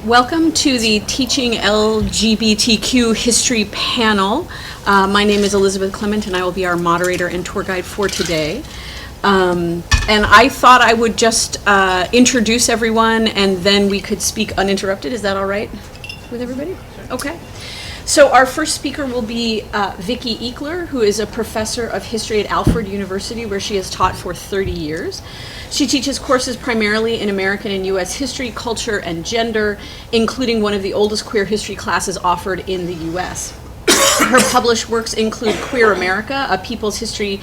Welcome to the Teaching LGBTQ History panel. My name is Elizabeth Clement and I will be our moderator and tour guide for today. And I thought I would just introduce everyone and then we could speak uninterrupted. Is that all right with everybody? Okay. So our first speaker will be Vicki Eaklor, who is a professor of history at Alfred University, where she has taught for 30 years. She teaches courses primarily in American and U.S. history, culture, and gender, including one of the oldest queer history classes offered in the U.S. Her published works include Queer America, a people's history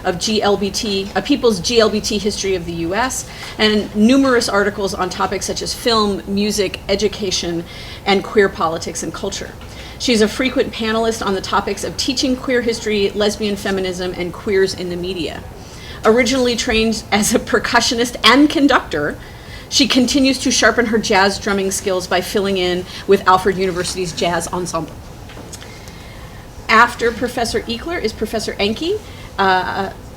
of a people's GLBT history of the U.S., and numerous articles on topics such as film, music, education, and queer politics and culture. She's a frequent panelist on the topics of teaching queer history, lesbian feminism, and queers in the media. Originally trained as a percussionist and conductor, she continues to sharpen her jazz drumming skills by filling in with Alfred University's jazz ensemble. After Professor Eaklor is Professor Enke.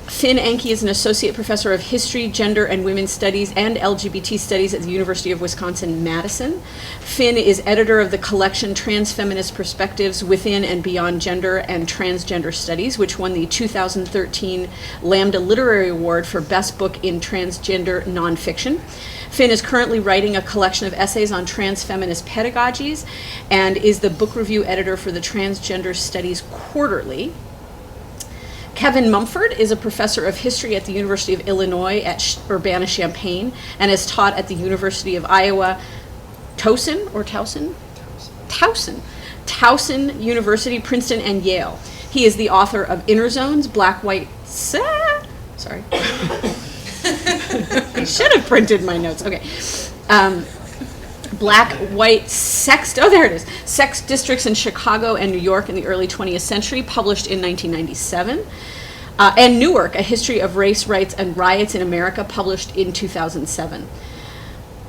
Finn Enke is an associate professor of history, gender and women's studies, and LGBT studies at the University of Wisconsin-Madison. Finn is editor of the collection Transfeminist Perspectives Within and Beyond Gender and Transgender Studies, which won the 2013 Lambda Literary Award for Best Book in Transgender Nonfiction. Finn is currently writing a collection of essays on transfeminist pedagogies and is the book review editor for the Transgender Studies Quarterly. Kevin Mumford is a professor of history at the University of Illinois at Urbana-Champaign and has taught at the University of Iowa, Towson University, Princeton, and Yale. He is the author of Inner Zones, Black, White, sorry. I should have printed my notes. Okay. Black, White, Sex Districts in Chicago and New York in the early 20th century, published in 1997. And Newark, A History of Race, Rights, and Riots in America, published in 2007.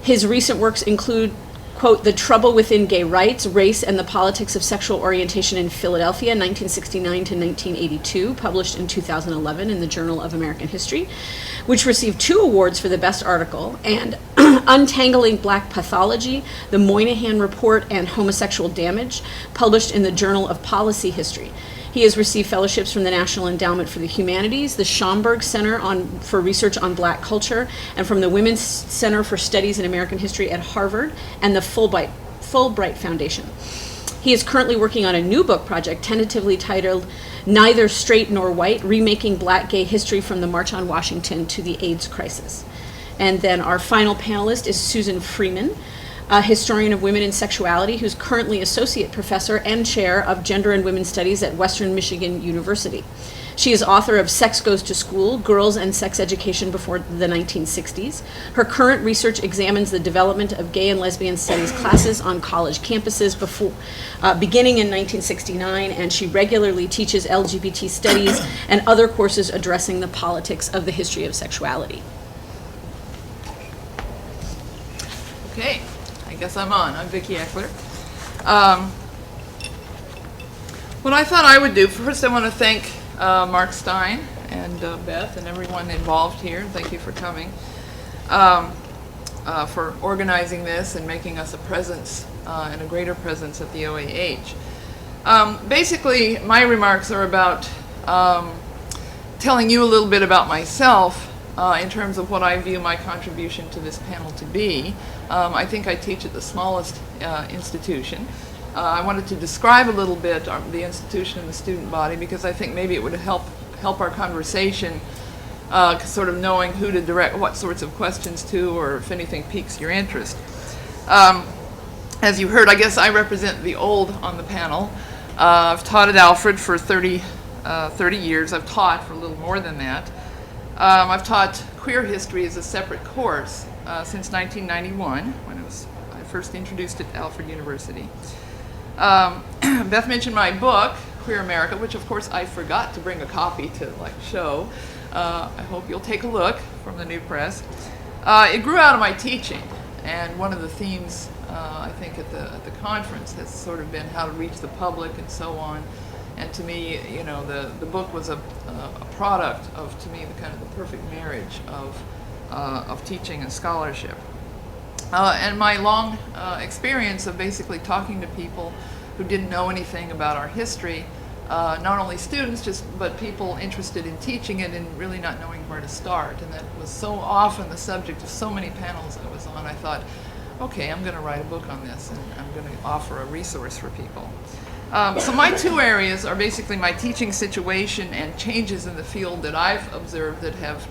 His recent works include, quote, The Trouble Within Gay Rights, Race and the Politics of Sexual Orientation in Philadelphia, 1969 to 1982, published in 2011 in the Journal of American History, which received 2 awards for the best article, and Untangling Black Pathology, The Moynihan Report, and Homosexual Damage, published in the Journal of Policy History. He has received fellowships from the National Endowment for the Humanities, the Schomburg Center for Research on Black Culture, and from the Women's Center for Studies in American History at Harvard, and the Fulbright Foundation. He is currently working on a new book project tentatively titled Neither Straight Nor White, Remaking Black Gay History from the March on Washington to the AIDS Crisis. And then our final panelist is Susan Freeman, a historian of women and sexuality who's currently associate professor and chair of gender and women's studies at Western Michigan University. She is author of Sex Goes to School, Girls and Sex Education Before the 1960s. Her current research examines the development of gay and lesbian studies classes on college campuses beginning in 1969, and she regularly teaches LGBT studies and other courses addressing the politics of the history of sexuality. Okay, I guess I'm on. I'm Vicki Eaklor. What I thought I would do, first I want to thank Mark Stein and Beth and everyone involved here. Thank you for coming, for organizing this and making us a presence and a greater presence at the OAH. Basically, my remarks are about telling you a little bit about myself in terms of what I view my contribution to this panel to be. I think I teach at the smallest institution. I wanted to describe a little bit the institution and the student body because I think maybe it would help our conversation, sort of knowing who to direct what sorts of questions to, or if anything piques your interest. As you heard, I guess I represent the old on the panel. I've taught at Alfred for 30 years. I've taught for a little more than that. I've taught queer history as a separate course since 1991, when I first introduced it at Alfred University. Beth mentioned my book, Queer America, which of course I forgot to bring a copy to show. I hope you'll take a look from the new press. It grew out of my teaching, and one of the themes I think at the conference has sort of been how to reach the public and so on. And to me, you know, the book was a product of, to me, the kind of the perfect marriage of teaching and scholarship. And my long experience of basically talking to people who didn't know anything about our history, not only students, but people interested in teaching it and really not knowing where to start. And that was so often the subject of so many panels I was on. I thought, okay, I'm going to write a book on this, and I'm going to offer a resource for people. So my two areas are basically my teaching situation and changes in the field that I've observed that have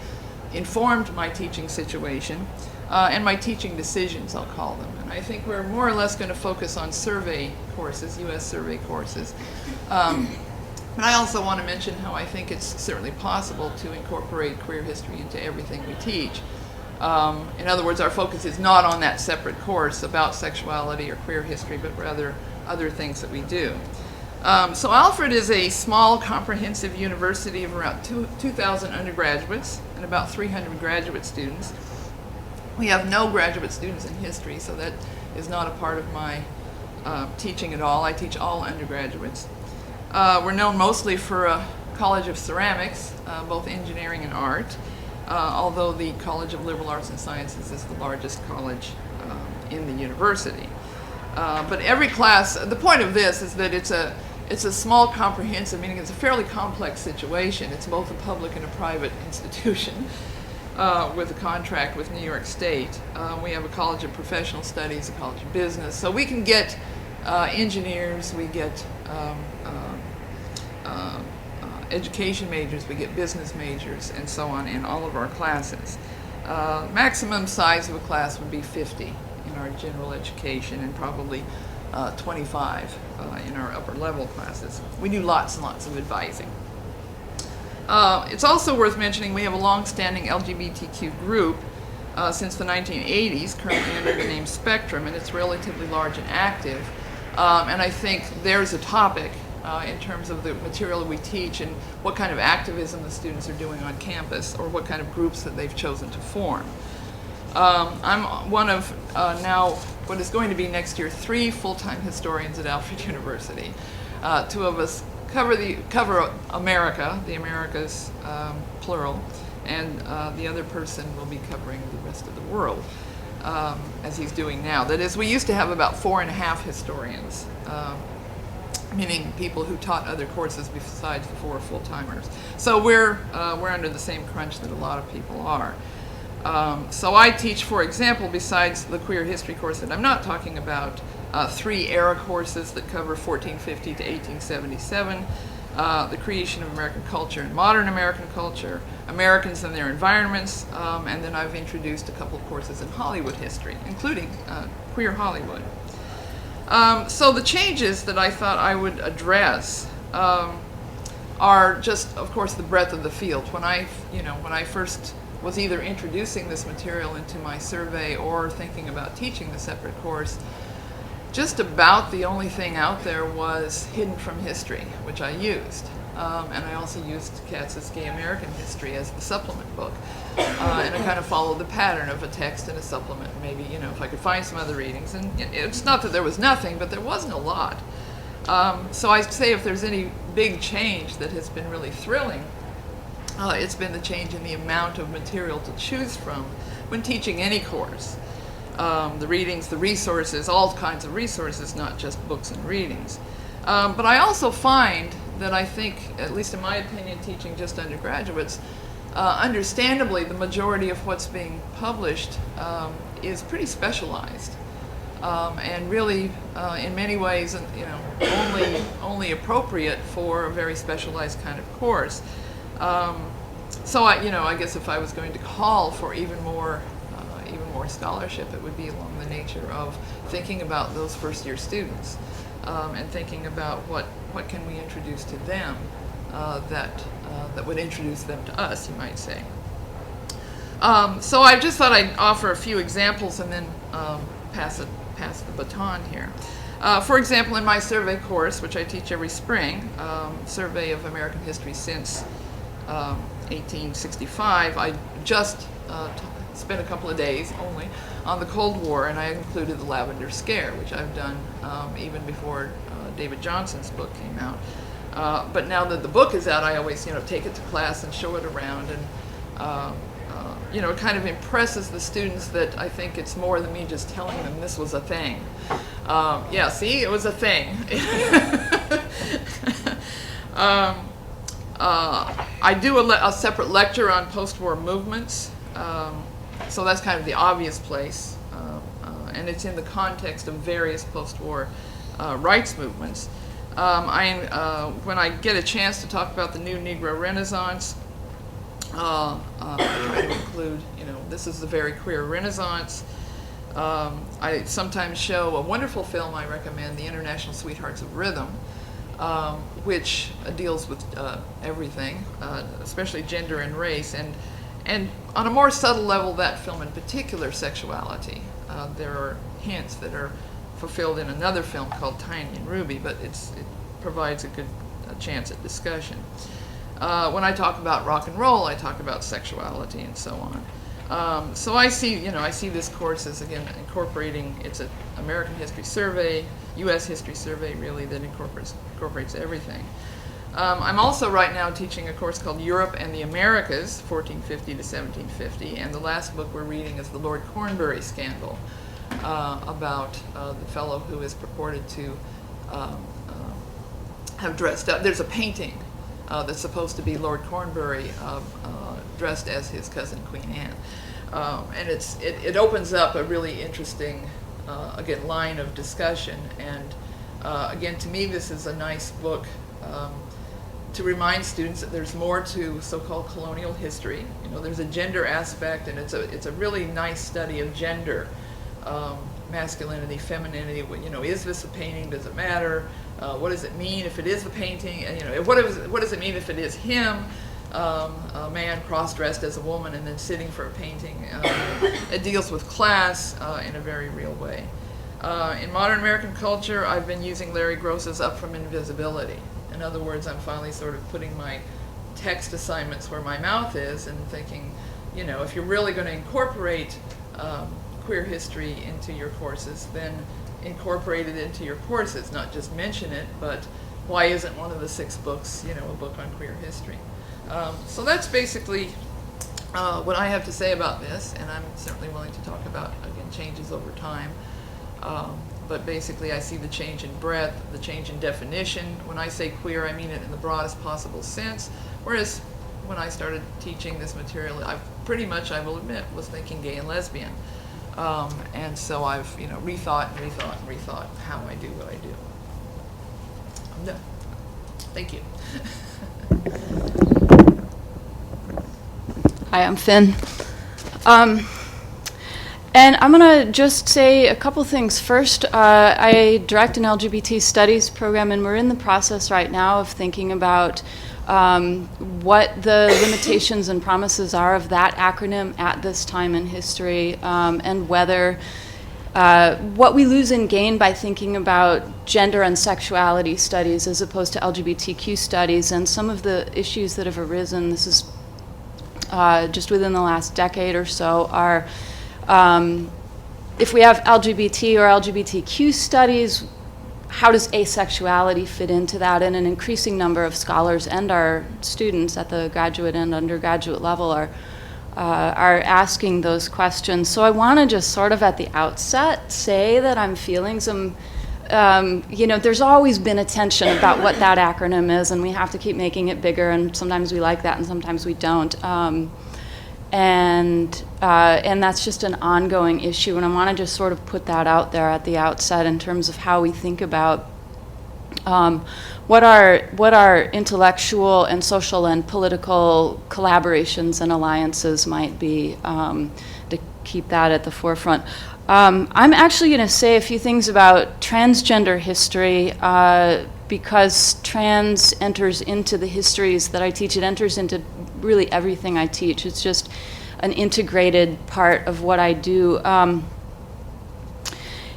informed my teaching situation, and my teaching decisions, I'll call them. And I think we're more or less going to focus on survey courses, U.S. survey courses. But I also want to mention how I think it's certainly possible to incorporate queer history into everything we teach. In other words, our focus is not on that separate course about sexuality or queer history, but rather other things that we do. So Alfred is a small, comprehensive university of around 2,000 undergraduates and about 300 graduate students. We have no graduate students in history, so that is not a part of my teaching at all. I teach all undergraduates. We're known mostly for a College of Ceramics, both engineering and art, although the College of Liberal Arts and Sciences is the largest college in the university. But every class, the point of this is that it's a small comprehensive, meaning it's a fairly complex situation. It's both a public and a private institution with a contract with New York State. We have a College of Professional Studies, a College of Business. So we can get engineers, we get education majors, we get business majors, and so on in all of our classes. Maximum size of a class would be 50 in our general education, and probably 25 in our upper level classes. We do lots and lots of advising. It's also worth mentioning we have a long-standing LGBTQ group since the 1980s, currently under the name Spectrum, and it's relatively large and active. And I think there's a topic in terms of the material we teach and what kind of activism the students are doing on campus, or what kind of groups that they've chosen to form. I'm one of now what is going to be next year 3 full-time historians at Alfred University. 2 of us cover America, the Americas plural, and the other person will be covering the rest of the world, as he's doing now. That is, we used to have about 4.5 historians, meaning people who taught other courses besides the 4 full-timers. So we're under the same crunch that a lot of people are. So I teach, for example, besides the queer history course that I'm not talking about, 3 era courses that cover 1450 to 1877, the creation of American culture and modern American culture, Americans and their environments, and then I've introduced a couple of courses in Hollywood history, including queer Hollywood. So the changes that I thought I would address are just, of course, the breadth of the field. When I first was either introducing this material into my survey or thinking about teaching the separate course, just about the only thing out there was Hidden from History, which I used. And I also used Katz's Gay American History as the supplement book. And I kind of followed the pattern of a text and a supplement, maybe, if I could find some other readings. And it's not that there was nothing, but there wasn't a lot. So I'd say if there's any big change that has been really thrilling, it's been the change in the amount of material to choose from when teaching any course. The readings, the resources, all kinds of resources, not just books and readings. But I also find that I think, at least in my opinion, teaching just undergraduates, understandably the majority of what's being published is pretty specialized. And really, in many ways, only appropriate for a very specialized kind of course. So I guess if I was going to call for even more scholarship, it would be along the nature of thinking about those first-year students and thinking about what can we introduce to them that would introduce them to us, you might say. So I just thought I'd offer a few examples and then pass the baton here. For example, in my survey course, which I teach every spring, survey of American history since 1865, I just spent a couple of days only on the Cold War, and I included the Lavender Scare, which I've done even before David Johnson's book came out. But now that the book is out, I always take it to class and show it around, and it kind of impresses the students that I think it's more than me just telling them this was a thing. Yeah, see, it was a thing. I do a separate lecture on post-war movements, so that's kind of the obvious place, and it's in the context of various post-war rights movements. When I get a chance to talk about the new Negro Renaissance, I try to include, this is the very queer Renaissance. I sometimes show a wonderful film I recommend, The International Sweethearts of Rhythm, which deals with everything, especially gender and race, and on a more subtle level, that film in particular, sexuality. There are hints that are fulfilled in another film called Tiny and Ruby, but it provides a good chance at discussion. When I talk about rock and roll, I talk about sexuality and so on. So I see this course as, again, incorporating, it's an American history survey, U.S. history survey, really, that incorporates everything. I'm also right now teaching a course called Europe and the Americas, 1450 to 1750, and the last book we're reading is the Lord Cornbury Scandal, about the fellow who is purported to have dressed up. There's a painting that's supposed to be Lord Cornbury dressed as his cousin Queen Anne. And it opens up a really interesting, again, line of discussion. And again, to me, this is a nice book to remind students that there's more to so-called colonial history. There's a gender aspect, and it's a really nice study of gender, masculinity, femininity. Is this a painting? Does it matter? What does it mean if it is the painting? And, what does it mean if it is him, a man cross-dressed as a woman and then sitting for a painting? It deals with class in a very real way. In modern American culture, I've been using Larry Gross's Up From Invisibility. In other words, I'm finally sort of putting my text assignments where my mouth is and thinking, if you're really going to incorporate queer history into your courses, then incorporate it into your courses, not just mention it, but why isn't one of the 6 books, a book on queer history? So that's basically what I have to say about this, and I'm certainly willing to talk about, again, changes over time. But basically I see the change in breadth, the change in definition. When I say queer, I mean it in the broadest possible sense, whereas when I started teaching this material, I pretty much, I will admit, was thinking gay and lesbian. And so I've rethought how I do what I do. I'm done. Thank you. Hi, I'm Finn. And I'm going to just say a couple things. First, I direct an LGBT studies program, and we're in the process right now of thinking about what the limitations and promises are of that acronym at this time in history, and whether what we lose and gain by thinking about gender and sexuality studies as opposed to LGBTQ studies, and some of the issues that have arisen, this is just within the last decade or so, are if we have LGBT or LGBTQ studies, how does asexuality fit into that? And an increasing number of scholars and our students at the graduate and undergraduate level are asking those questions. So I want to just sort of at the outset say that I'm feeling some, there's always been a tension about what that acronym is, and we have to keep making it bigger, and sometimes we like that and sometimes we don't. And that's just an ongoing issue, and I want to just sort of put that out there at the outset in terms of how we think about what our intellectual and social and political collaborations and alliances might be, to keep that at the forefront. I'm actually going to say a few things about transgender history, because trans enters into the histories that I teach. It enters into really everything I teach. It's just an integrated part of what I do.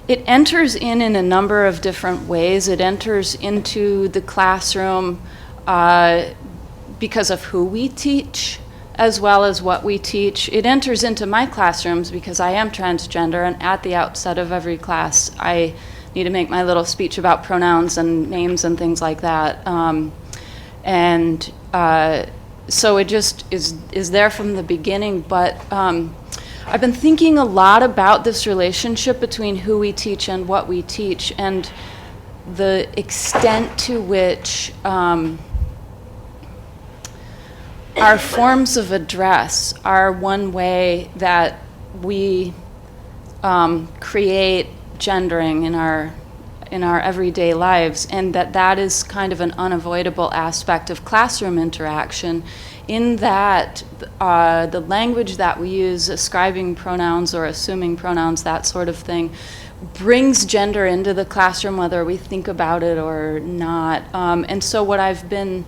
It enters in a number of different ways. It enters into the classroom because of who we teach, as well as what we teach. It enters into my classrooms because I am transgender, and at the outset of every class, I need to make my little speech about pronouns and names and things like that. so it just is there from the beginning, but I've been thinking a lot about this relationship between who we teach and what we teach, and the extent to which our forms of address are one way that we create gendering in our everyday lives, and that is kind of an unavoidable aspect of classroom interaction, in that the language that we use, ascribing pronouns or assuming pronouns, that sort of thing, brings gender into the classroom whether we think about it or not. And so what I've been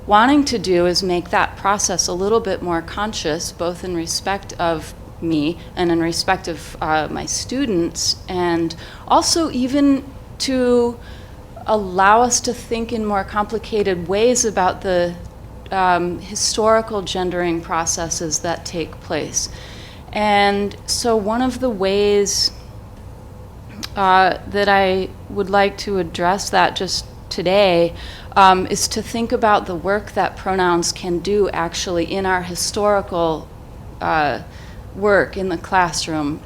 wanting to do is make that process a little bit more conscious, both in respect of me and in respect of my students, and also even to allow us to think in more complicated ways about the historical gendering processes that take place. And so one of the ways that I would like to address that just today is to think about the work that pronouns can do actually in our historical work in the classroom.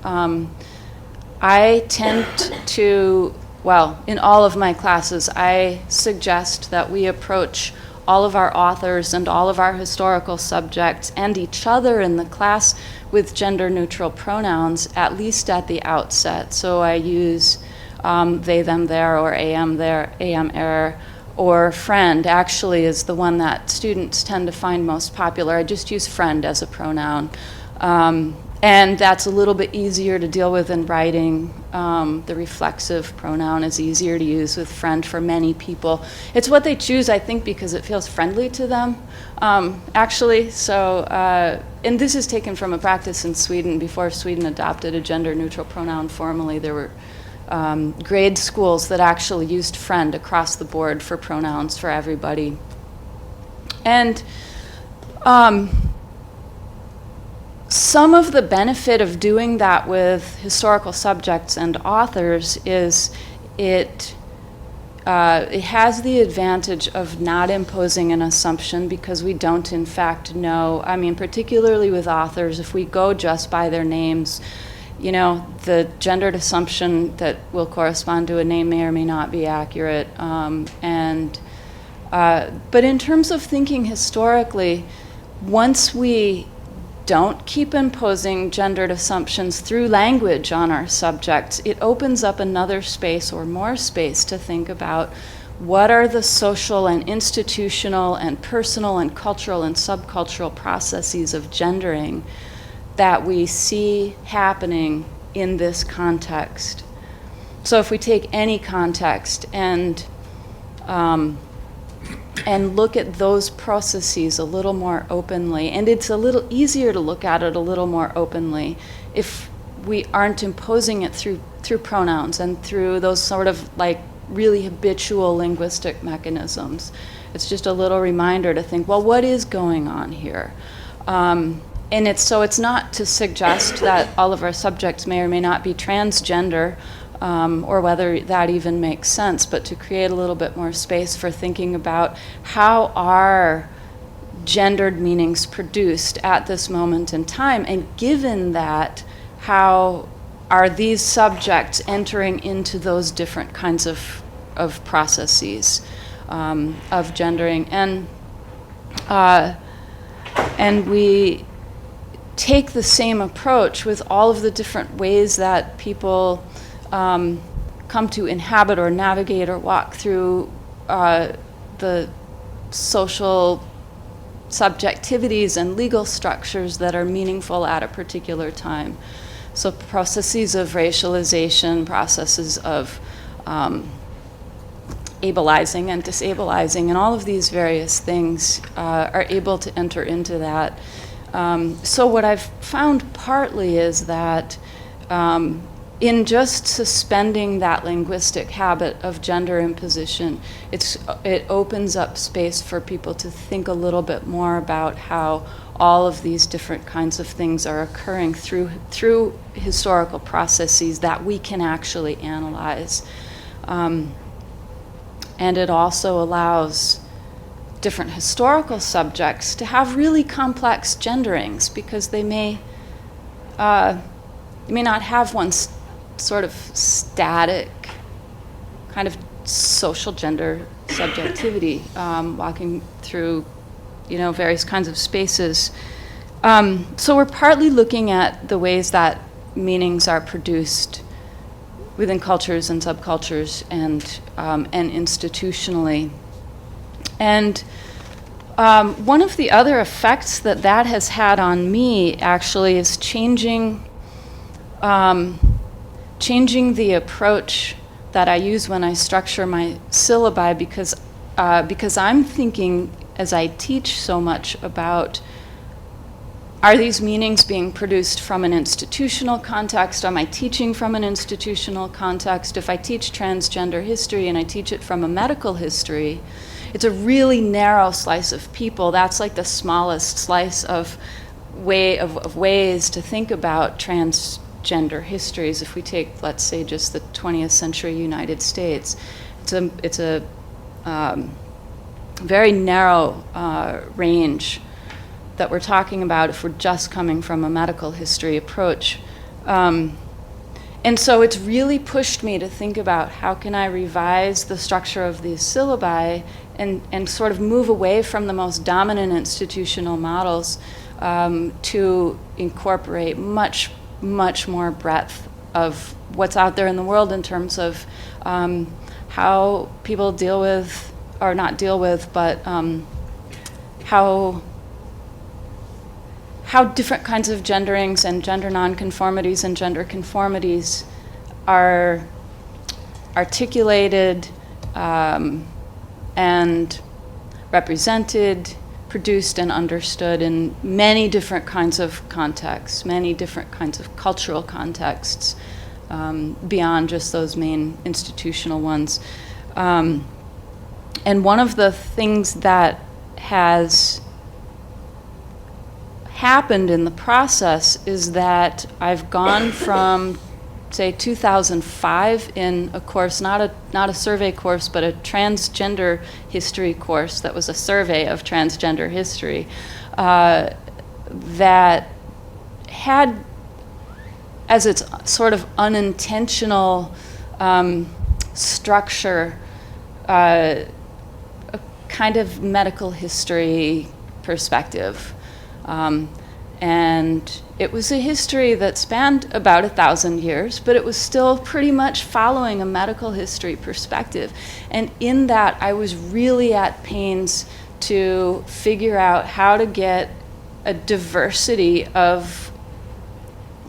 I tend to, well, in all of my classes, I suggest that we approach all of our authors and all of our historical subjects and each other in the class with gender-neutral pronouns, at least at the outset. So I use they, them, their, or am, their, am, er, or friend actually is the one that students tend to find most popular. I just use friend as a pronoun. And that's a little bit easier to deal with in writing. The reflexive pronoun is easier to use with friend for many people. It's what they choose, I think, because it feels friendly to them, actually. So, and this is taken from a practice in Sweden. Before Sweden adopted a gender-neutral pronoun formally, there were grade schools that actually used friend across the board for pronouns for everybody. And some of the benefit of doing that with historical subjects and authors is it has the advantage of not imposing an assumption, because we don't in fact know. I mean, particularly with authors, if we go just by their names, you know, the gendered assumption that will correspond to a name may or may not be accurate. But in terms of thinking historically, once we don't keep imposing gendered assumptions through language on our subjects, it opens up another space or more space to think about what are the social and institutional and personal and cultural and subcultural processes of gendering that we see happening in this context. So if we take any context and look at those processes a little more openly, and it's a little easier to look at it a little more openly if we aren't imposing it through pronouns and through those sort of like really habitual linguistic mechanisms. It's just a little reminder to think, well, what is going on here? And it's not to suggest that all of our subjects may or may not be transgender, or whether that even makes sense, but to create a little bit more space for thinking about how are gendered meanings produced at this moment in time, and given that, how are these subjects entering into those different kinds of processes of gendering. And we take the same approach with all of the different ways that people come to inhabit or navigate or walk through the social subjectivities and legal structures that are meaningful at a particular time. So processes of racialization, processes of ableizing and disableizing, and all of these various things are able to enter into that. So what I've found partly is that in just suspending that linguistic habit of gender imposition, it opens up space for people to think a little bit more about how all of these different kinds of things are occurring through historical processes that we can actually analyze. And it also allows different historical subjects to have really complex genderings, because they may not have one sort of static kind of social gender subjectivity, walking through, various kinds of spaces. So we're partly looking at the ways that meanings are produced within cultures and subcultures and institutionally. And one of the other effects that has had on me actually is changing the approach that I use when I structure my syllabi, because I'm thinking, as I teach so much, about, are these meanings being produced from an institutional context? Am I teaching from an institutional context? If I teach transgender history and I teach it from a medical history, it's a really narrow slice of people. That's like the smallest slice of ways to think about transgender histories. If we take, let's say, just the 20th century United States, it's a very narrow range that we're talking about if we're just coming from a medical history approach. And so it's really pushed me to think about how can I revise the structure of these syllabi and sort of move away from the most dominant institutional models to incorporate much more breadth of what's out there in the world in terms of how people deal with, or not deal with, but how different kinds of genderings and gender nonconformities and gender conformities are articulated and represented, produced, and understood in many different kinds of contexts, many different kinds of cultural contexts, beyond just those main institutional ones. And one of the things that has happened in the process is that I've gone from, say, 2005 in a course, not a survey course, but a transgender history course that was a survey of transgender history, that had as its sort of unintentional structure a kind of medical history perspective. And it was a history that spanned about 1,000 years, but it was still pretty much following a medical history perspective. And in that, I was really at pains to figure out how to get a diversity of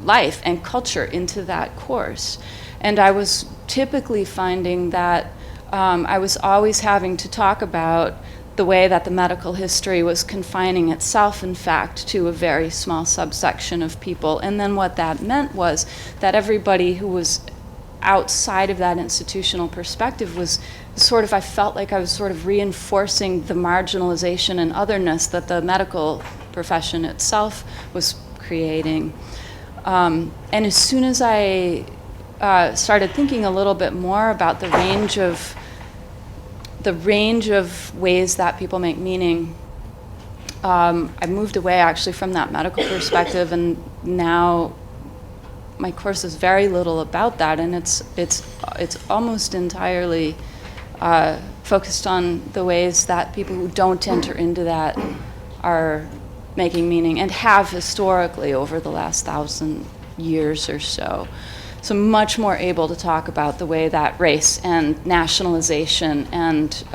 life and culture into that course. And I was typically finding that I was always having to talk about the way that the medical history was confining itself, in fact, to a very small subsection of people. And then what that meant was that everybody who was outside of that institutional perspective was sort of, I felt like I was sort of reinforcing the marginalization and otherness that the medical profession itself was creating. And as soon as I started thinking a little bit more about the range of ways that people make meaning, I moved away actually from that medical perspective, and now my course is very little about that, and it's almost entirely focused on the ways that people who don't enter into that are making meaning and have historically over the last 1,000 years or so. So much more able to talk about the way that race and nationalization and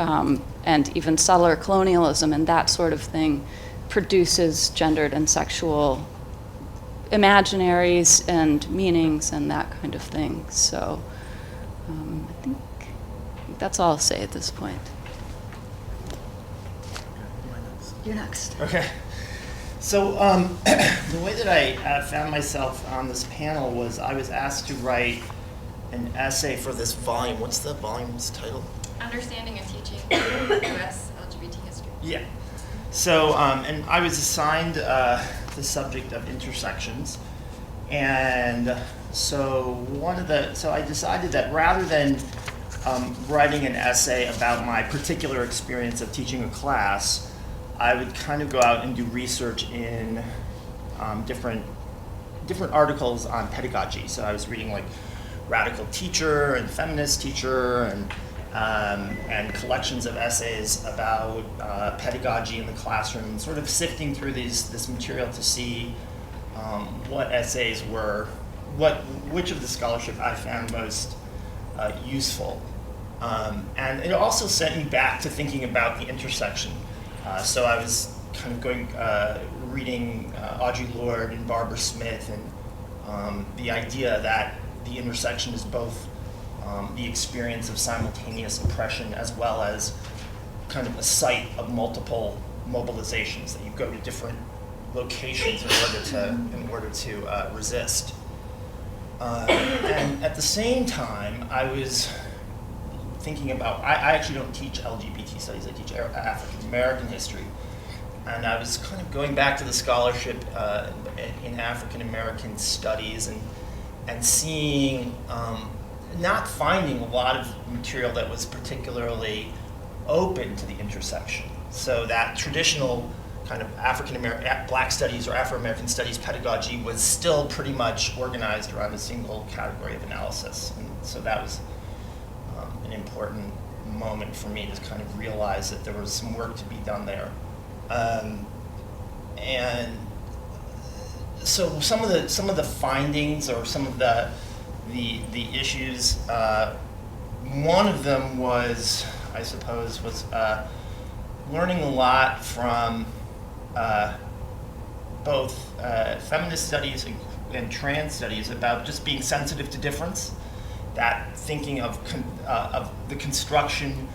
even settler colonialism and that sort of thing produces gendered and sexual imaginaries and meanings and that kind of thing. So I think that's all I'll say at this point. You're next. Okay. So the way that I found myself on this panel was I was asked to write an essay for this volume. What's the volume's title? Understanding and Teaching U.S. LGBT History. Yeah. So, and I was assigned the subject of intersections. And so I decided that rather than writing an essay about my particular experience of teaching a class, I would kind of go out and do research in different articles on pedagogy. So I was reading like Radical Teacher and Feminist Teacher and collections of essays about pedagogy in the classroom, sort of sifting through this material to see what essays were, which of the scholarship I found most useful. And it also sent me back to thinking about the intersection. So I was kind of reading Audre Lorde and Barbara Smith, and the idea that the intersection is both the experience of simultaneous oppression as well as kind of a site of multiple mobilizations, that you go to different locations in order to resist. And at the same time, I was thinking about, I actually don't teach LGBT studies, I teach African American history. And I was kind of going back to the scholarship in African American studies and seeing, not finding a lot of material that was particularly open to the intersection. So that traditional kind of Black studies or Afro-American studies pedagogy was still pretty much organized around a single category of analysis. And so that was an important moment for me to kind of realize that there was some work to be done there. And so some of the findings or some of the issues, one of them was, I suppose, was learning a lot from both feminist studies and trans studies about just being sensitive to difference. That thinking of the construction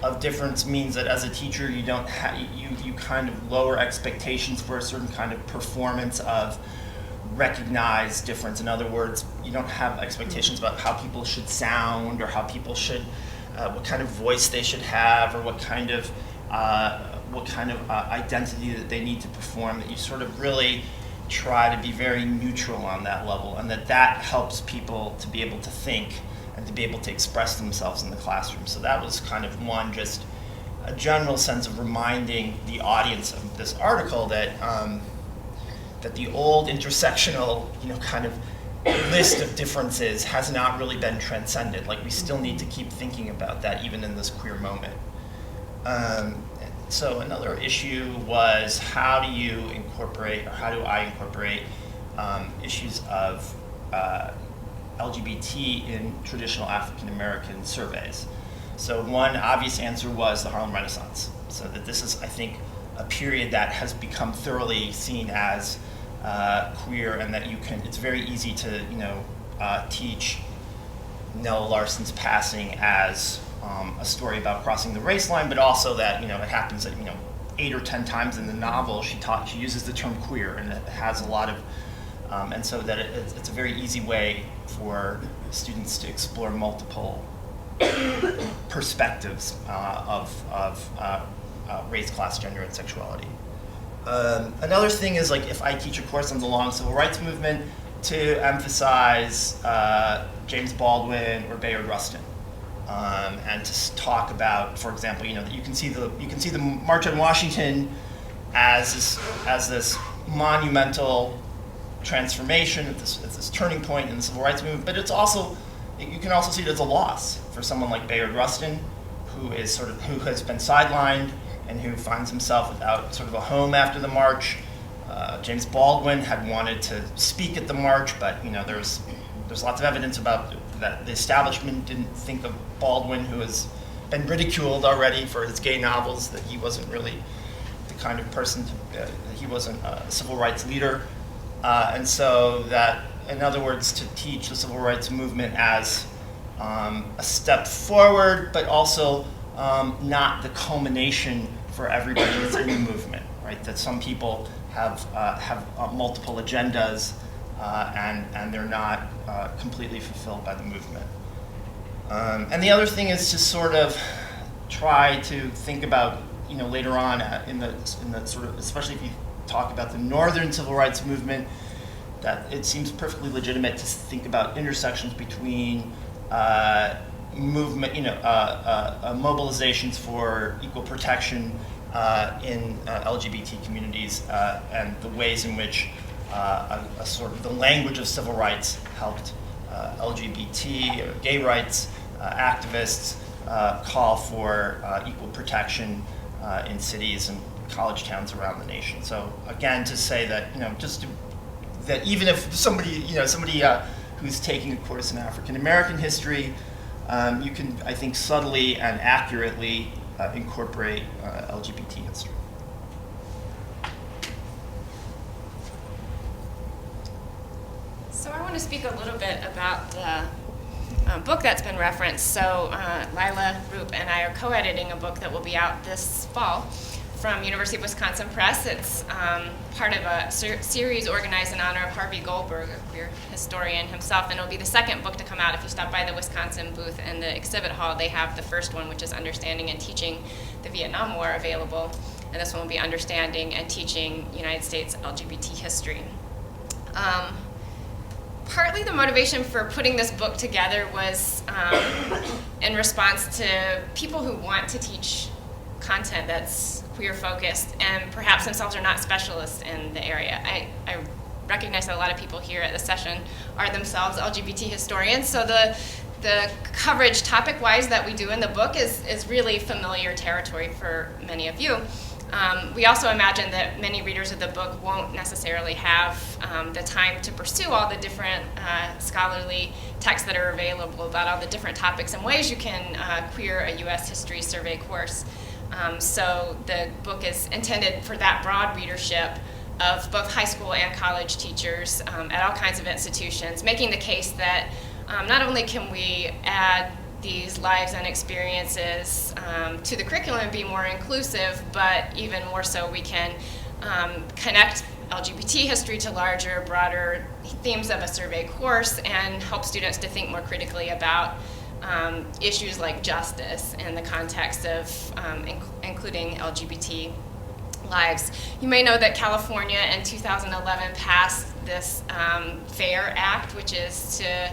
of difference means that as a teacher you don't you kind of lower expectations for a certain kind of performance of recognized difference. In other words, you don't have expectations about how people should sound or how people should, what kind of voice they should have, or what kind of identity that they need to perform. That you sort of really try to be very neutral on that level, and that helps people to be able to think and to be able to express themselves in the classroom. So that was kind of one, just a general sense of reminding the audience of this article that that the old intersectional, kind of list of differences has not really been transcended. Like, we still need to keep thinking about that even in this queer moment. So another issue was, how do I incorporate issues of LGBT in traditional African American surveys? So one obvious answer was the Harlem Renaissance. So that this is, I think, a period that has become thoroughly seen as queer, and that it's very easy to, teach Nella Larson's passing as a story about crossing the race line, but also that, it happens that, 8 or 10 times in the novel she uses the term queer, and it has a lot of, and so that it's a very easy way for students to explore multiple perspectives of race, class, gender, and sexuality. Another thing is, like, if I teach a course on the long civil rights movement, to emphasize James Baldwin or Bayard Rustin, and to talk about, for example, that you can see the March on Washington as this monumental transformation, at this turning point in the civil rights movement, but you can also see it as a loss for someone like Bayard Rustin, who has been sidelined and who finds himself without sort of a home after the march. James Baldwin had wanted to speak at the march, but there's lots of evidence about that the establishment didn't think of Baldwin, who has been ridiculed already for his gay novels, that he wasn't really the kind of person he wasn't a civil rights leader. And so that, in other words, to teach the civil rights movement as a step forward, but also not the culmination for everybody that's in the movement, right? That some people have multiple agendas, and they're not completely fulfilled by the movement. And the other thing is to sort of try to think about, later on in the sort of, especially if you talk about the northern civil rights movement, that it seems perfectly legitimate to think about intersections between movement, mobilizations for equal protection in LGBT communities, and the ways in which a sort of the language of civil rights helped LGBT or gay rights activists call for equal protection in cities and college towns around the nation. So again, to say that that even if somebody who's taking a course in African American history, you can, I think, subtly and accurately incorporate LGBT history. So I want to speak a little bit about the book that's been referenced. So Lila, Roop, and I are co-editing a book that will be out this fall from University of Wisconsin Press. It's part of a series organized in honor of Harvey Goldberg, a queer historian himself, and it'll be the second book to come out. If you stop by the Wisconsin booth in the exhibit hall, they have the first one, which is Understanding and Teaching the Vietnam War, available, and this one will be Understanding and Teaching United States LGBT History. Partly the motivation for putting this book together was in response to people who want to teach content that's queer focused and perhaps themselves are not specialists in the area. I recognize that a lot of people here at the session are themselves LGBT historians, so the coverage topic-wise that we do in the book is really familiar territory for many of you. We also imagine that many readers of the book won't necessarily have the time to pursue all the different scholarly texts that are available about all the different topics and ways you can queer a U.S. history survey course. So the book is intended for that broad readership of both high school and college teachers at all kinds of institutions, making the case that not only can we add these lives and experiences to the curriculum and be more inclusive, but even more so we can connect LGBT history to larger, broader themes of a survey course and help students to think more critically about issues like justice in the context of including LGBT lives. You may know that California in 2011 passed this FAIR Act, which is to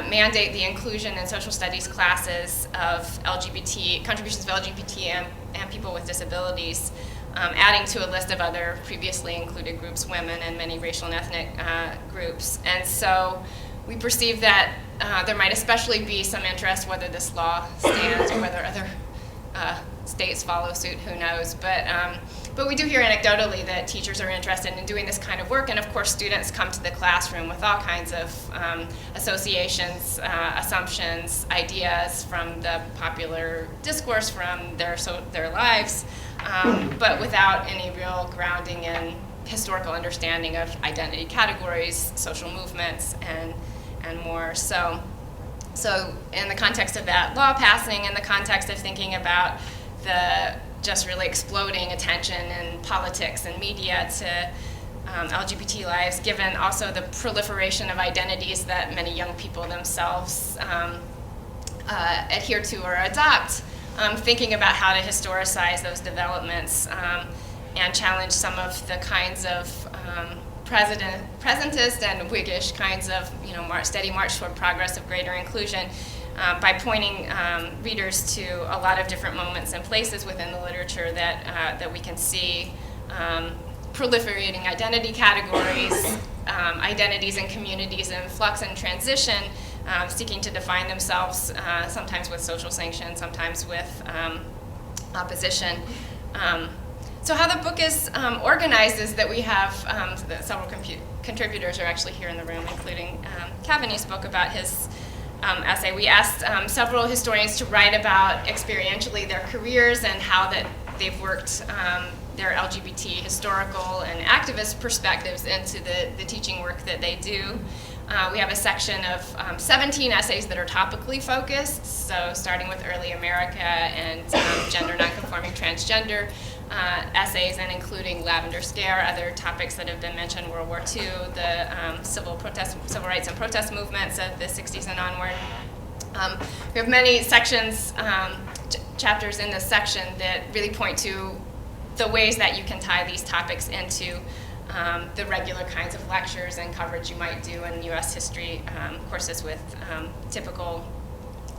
mandate the inclusion in social studies classes of contributions of LGBT and people with disabilities, adding to a list of other previously included groups, women and many racial and ethnic groups. And so we perceive that there might especially be some interest whether this law stands or whether other states follow suit, who knows. But we do hear anecdotally that teachers are interested in doing this kind of work, and of course students come to the classroom with all kinds of associations, assumptions, ideas from the popular discourse from their lives, but without any real grounding in historical understanding of identity categories, social movements, and more. So in the context of that law passing, in the context of thinking about the just really exploding attention in politics and media to LGBT lives, given also the proliferation of identities that many young people themselves adhere to or adopt, thinking about how to historicize those developments and challenge some of the kinds of presentist and Whiggish kinds of steady march toward progress of greater inclusion, by pointing readers to a lot of different moments and places within the literature that we can see proliferating identity categories, identities and communities in flux and transition, seeking to define themselves, sometimes with social sanction, sometimes with opposition. So how the book is organized is that we have several contributors are actually here in the room, including Kevin, who spoke about his essay. We asked several historians to write about experientially their careers and how that they've worked their LGBT historical and activist perspectives into the teaching work that they do. We have a section of 17 essays that are topically focused, so starting with early America and gender nonconforming transgender essays, and including Lavender Scare, other topics that have been mentioned, World War II, the civil rights and protest movements of the 60s and onward. We have many sections, chapters in this section that really point to the ways that you can tie these topics into the regular kinds of lectures and coverage you might do in U.S. history courses with typical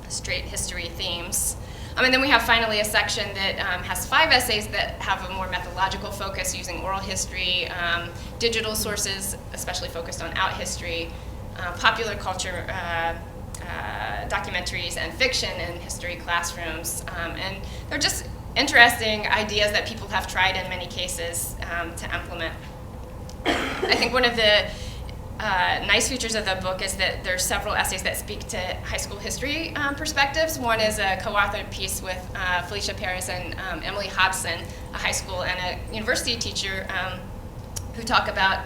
straight history themes. And then we have finally a section that has 5 essays that have a more methodological focus using oral history, digital sources, especially focused on out history, popular culture, documentaries, and fiction in history classrooms. And they're just interesting ideas that people have tried in many cases to implement. I think one of the nice features of the book is that there's several essays that speak to high school history perspectives. One is a co-authored piece with Felicia Paris and Emily Hobson, a high school and a university teacher, who talk about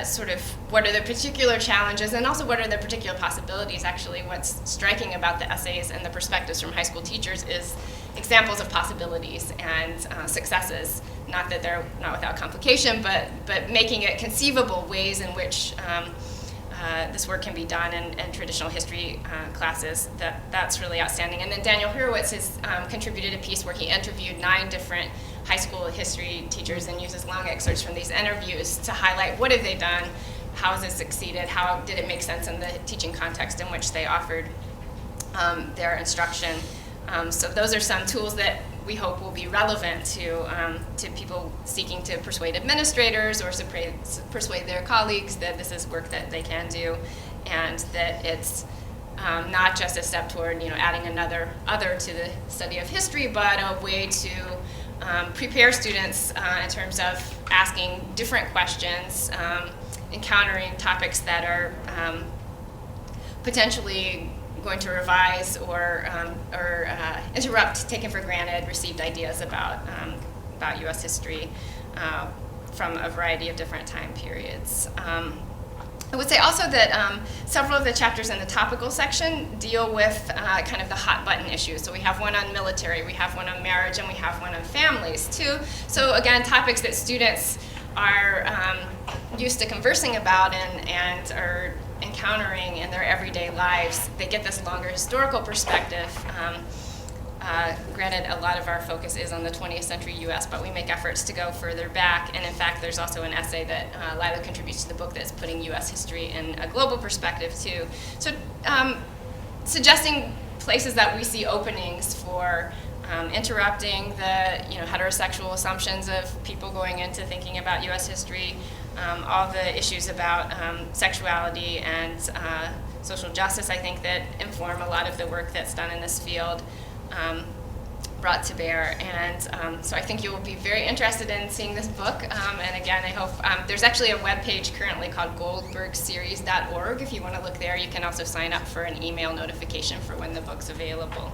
sort of what are the particular challenges and also what are the particular possibilities. Actually, what's striking about the essays and the perspectives from high school teachers is examples of possibilities and successes. Not that they're not without complication, but making it conceivable ways in which this work can be done in traditional history classes. That's really outstanding. And then Daniel Hurwitz has contributed a piece where he interviewed 9 different high school history teachers and uses long excerpts from these interviews to highlight what have they done, how has it succeeded, how did it make sense in the teaching context in which they offered their instruction. So those are some tools that we hope will be relevant to people seeking to persuade administrators or persuade their colleagues that this is work that they can do, and that it's not just a step toward adding another other to the study of history, but a way to prepare students in terms of asking different questions, encountering topics that are potentially going to revise or interrupt taken for granted received ideas about U.S. history from a variety of different time periods. I would say also that several of the chapters in the topical section deal with kind of the hot button issues. So we have one on military, we have one on marriage, and we have one on families too. So again, topics that students are used to conversing about and are encountering in their everyday lives. They get this longer historical perspective. Granted, a lot of our focus is on the 20th century U.S., but we make efforts to go further back. And in fact, there's also an essay that Lila contributes to the book that's putting U.S. history in a global perspective too. So suggesting places that we see openings for interrupting the heterosexual assumptions of people going into thinking about U.S. history, all the issues about sexuality and social justice, I think, that inform a lot of the work that's done in this field, brought to bear. And so I think you will be very interested in seeing this book. And again, I hope there's actually a webpage currently called goldbergseries.org. If you want to look there, you can also sign up for an email notification for when the book's available.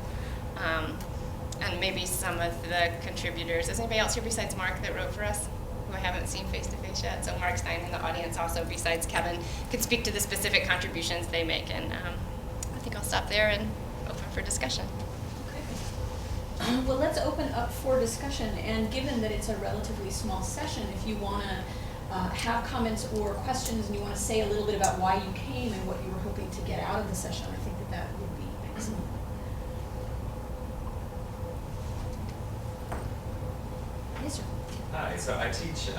And maybe some of the contributors. Is anybody else here besides Mark that wrote for us, who I haven't seen face to face yet? So Mark Stein in the audience also, besides Kevin, could speak to the specific contributions they make. And I think I'll stop there and open for discussion. Okay. Well, let's open up for discussion. And given that it's a relatively small session, if you want to have comments or questions and you want to say a little bit about why you came and what you were hoping to get out of the session, I think that would be excellent. Yes, sir. Hi, so I teach in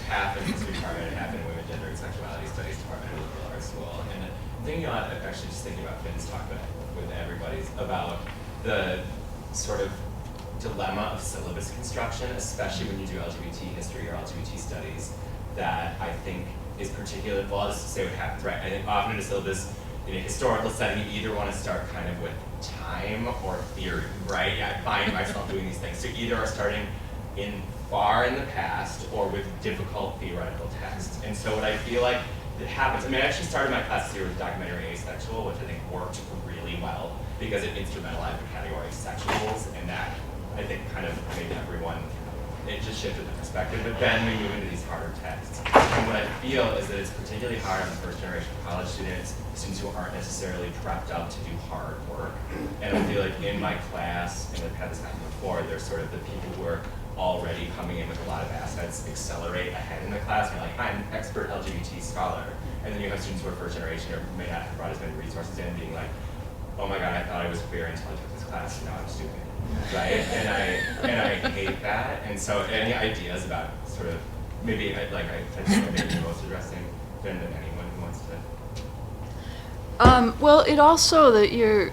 half in history department and half in women, gender, and sexuality studies department at a liberal arts school. And thinking about, actually just thinking about Finn's talk with everybody about the sort of dilemma of syllabus construction, especially when you do LGBT history or LGBT studies, that I think is particularly, well, I'll just say what happens, right? I think often in a syllabus, in a historical setting, you either want to start kind of with time or theory, right? I find myself doing these things. So either are starting far in the past or with difficult theoretical texts. And so what I feel like that happens, I mean, I actually started my class here with documentary asexual, which I think worked really well because it instrumentalized the category of sexuals, and that I think kind of made everyone, it just shifted the perspective. But then we move into these harder texts. And what I feel is that it's particularly hard on the first generation college students who aren't necessarily prepped up to do hard work. And I feel like in my class, and I've had this happen before, there's sort of the people who are already coming in with a lot of assets, accelerate ahead in the class, and you're like, I'm an expert LGBT scholar. And then you have students who are first generation or may not have brought as many resources in, being like, oh my God, I thought I was queer until I took this class, and now I'm stupid, right? and I hate that. And so any ideas about sort of, maybe I think maybe the most addressing than anyone who wants to. Well, it also, that your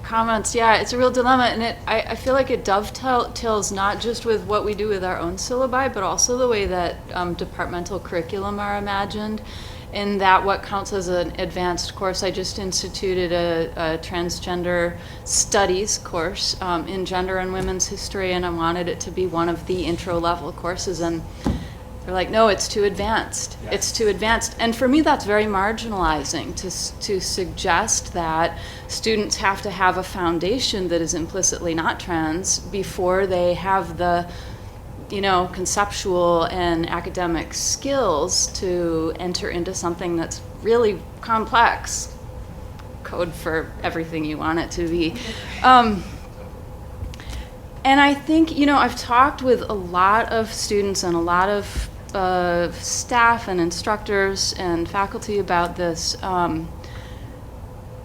comments, yeah, it's a real dilemma, and I feel like it dovetails not just with what we do with our own syllabi, but also the way that departmental curriculum are imagined, in that what counts as an advanced course. I just instituted a transgender studies course in gender and women's history, and I wanted it to be one of the intro level courses, and they're like, no, it's too advanced. Yes. It's too advanced. And for me, that's very marginalizing to suggest that students have to have a foundation that is implicitly not trans before they have the, conceptual and academic skills to enter into something that's really complex. Code for everything you want it to be. And I think, I've talked with a lot of students and a lot of staff and instructors and faculty about this. And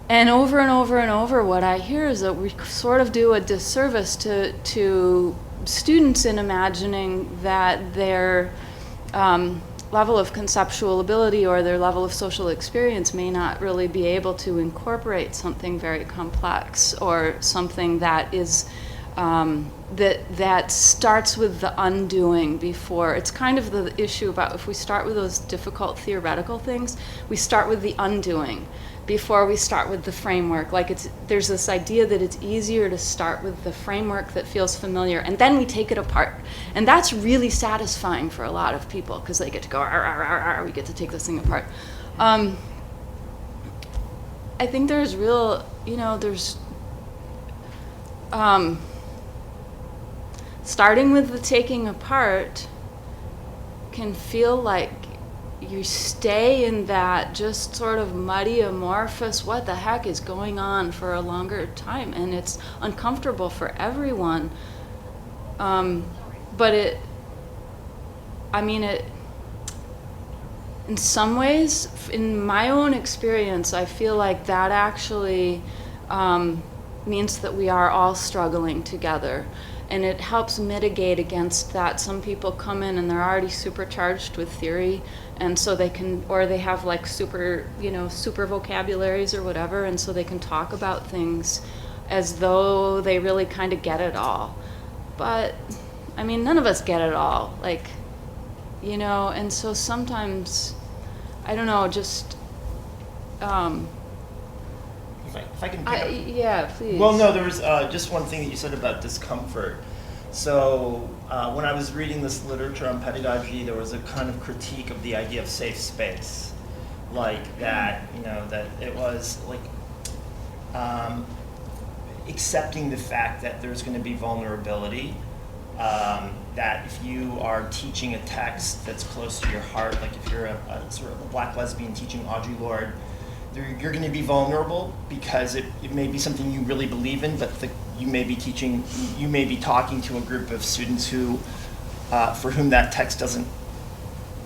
over and over and over, what I hear is that we sort of do a disservice to students in imagining that their level of conceptual ability or their level of social experience may not really be able to incorporate something very complex, or something that is that starts with the undoing before. It's kind of the issue about, if we start with those difficult theoretical things, we start with the undoing before we start with the framework. Like, there's this idea that it's easier to start with the framework that feels familiar, and then we take it apart. And that's really satisfying for a lot of people, because they get to go, ar, ar, ar, ar, we get to take this thing apart. I think there's real, starting with the taking apart can feel like you stay in that just sort of muddy, amorphous, what the heck is going on, for a longer time, and it's uncomfortable for everyone. But it, in some ways, in my own experience, I feel like that actually means that we are all struggling together. And it helps mitigate against that. Some people come in and they're already supercharged with theory, and so they can, or they have like super vocabularies or whatever, and so they can talk about things as though they really kind of get it all. But, none of us get it all. And so sometimes, I don't know, just... If I can pick up. Yeah, please. Well, no, there was just one thing that you said about discomfort. So when I was reading this literature on pedagogy, there was a kind of critique of the idea of safe space. Like that, that it was like accepting the fact that there's going to be vulnerability, that if you are teaching a text that's close to your heart, like if you're a sort of a black lesbian teaching Audre Lorde, you're going to be vulnerable because it may be something you really believe in, but you may be talking to a group of students who, for whom that text doesn't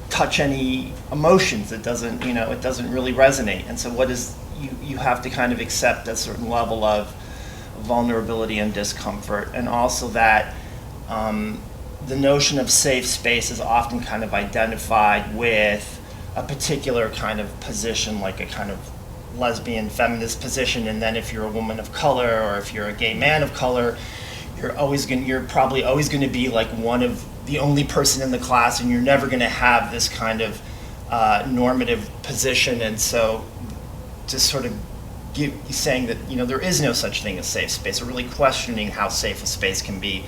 touch any emotions. It doesn't, it doesn't really resonate. And so you have to kind of accept a certain level of vulnerability and discomfort. And also that the notion of safe space is often kind of identified with a particular kind of position, like a kind of lesbian feminist position, and then if you're a woman of color or if you're a gay man of color, you're probably always going to be like one of the only person in the class, and you're never going to have this kind of normative position. And so just sort of saying that there is no such thing as safe space, or really questioning how safe a space can be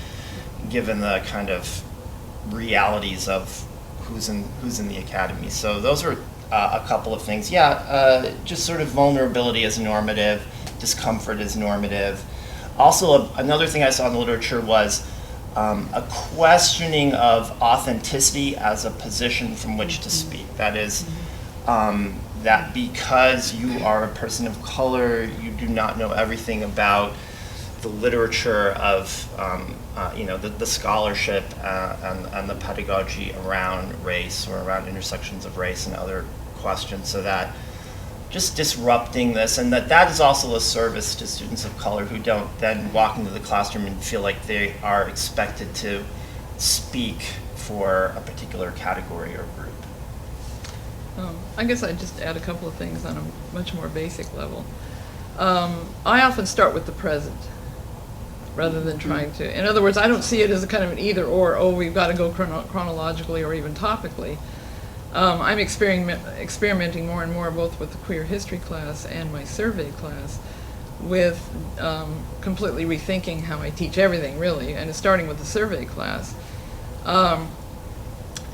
given the kind of realities of who's in the academy. So those are a couple of things. Just sort of vulnerability is normative, discomfort is normative. Also, another thing I saw in the literature was a questioning of authenticity as a position from which to speak. That is, that because you are a person of color, you do not know everything about the literature of the scholarship and the pedagogy around race, or around intersections of race and other questions. So that just disrupting this, and that is also a service to students of color who don't then walk into the classroom and feel like they are expected to speak for a particular category or group. I guess I'd just add a couple of things on a much more basic level. I often start with the present rather than trying to. In other words, I don't see it as a kind of an either or, oh, we've got to go chronologically or even topically. I'm experimenting more and more both with the queer history class and my survey class with completely rethinking how I teach everything, really, and it's starting with the survey class.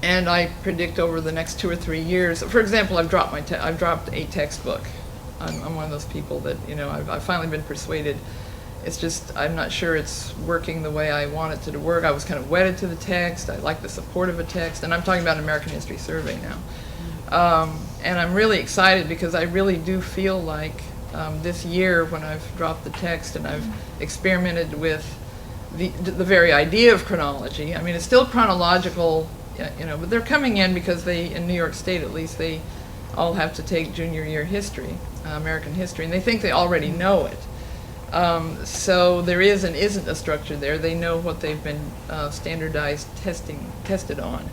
And I predict over the next 2 or 3 years, for example, I've dropped a textbook. I'm one of those people that, I've finally been persuaded. It's just, I'm not sure it's working the way I want it to work. I was kind of wedded to the text. I like the support of a text, and I'm talking about American History Survey now. And I'm really excited because I really do feel like this year when I've dropped the text and I've experimented with the very idea of chronology. I mean, it's still chronological, but they're coming in because in New York State at least, they all have to take junior year history, American history, and they think they already know it. So there is and isn't a structure there. They know what they've been tested on.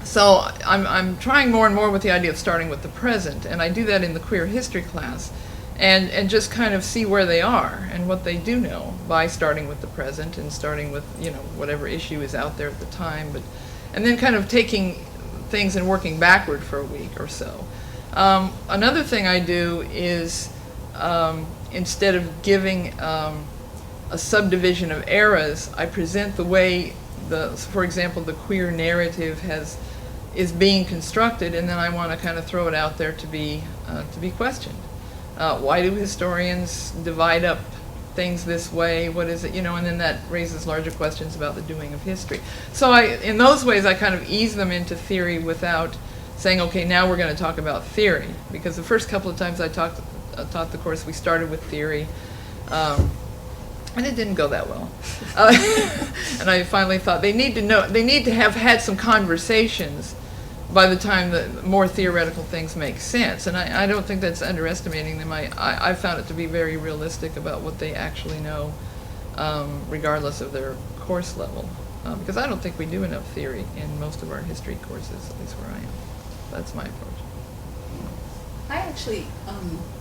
So I'm trying more and more with the idea of starting with the present, and I do that in the queer history class, and just kind of see where they are and what they do know by starting with the present and starting with whatever issue is out there at the time, and then kind of taking things and working backward for a week or so. Another thing I do is instead of giving a subdivision of eras, I present the way for example, the queer narrative is being constructed, and then I want to kind of throw it out there to be questioned. Why do historians divide up things this way? What is it? And then that raises larger questions about the doing of history. So in those ways, I kind of ease them into theory without saying, okay, now we're going to talk about theory. Because the first couple of times I taught the course, we started with theory. And it didn't go that well. And I finally thought they need to have had some conversations by the time that more theoretical things make sense. And I don't think that's underestimating them. I found it to be very realistic about what they actually know, regardless of their course level. Because I don't think we do enough theory in most of our history courses, at least where I am. That's my approach. I actually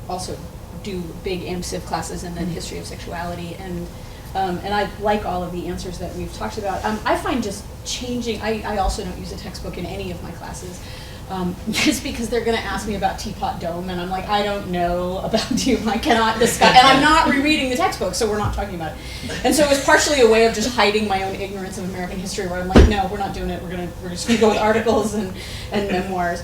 also do big AmCiv classes and then history of sexuality, and I like all of the answers that we've talked about. I find just changing, I also don't use a textbook in any of my classes, just because they're going to ask me about Teapot Dome, and I'm like, I don't know about Dome, I cannot discuss, and I'm not rereading the textbook, so we're not talking about it. And so it was partially a way of just hiding my own ignorance of American history, where I'm like, no, we're not doing it, we're just going to go with articles and memoirs.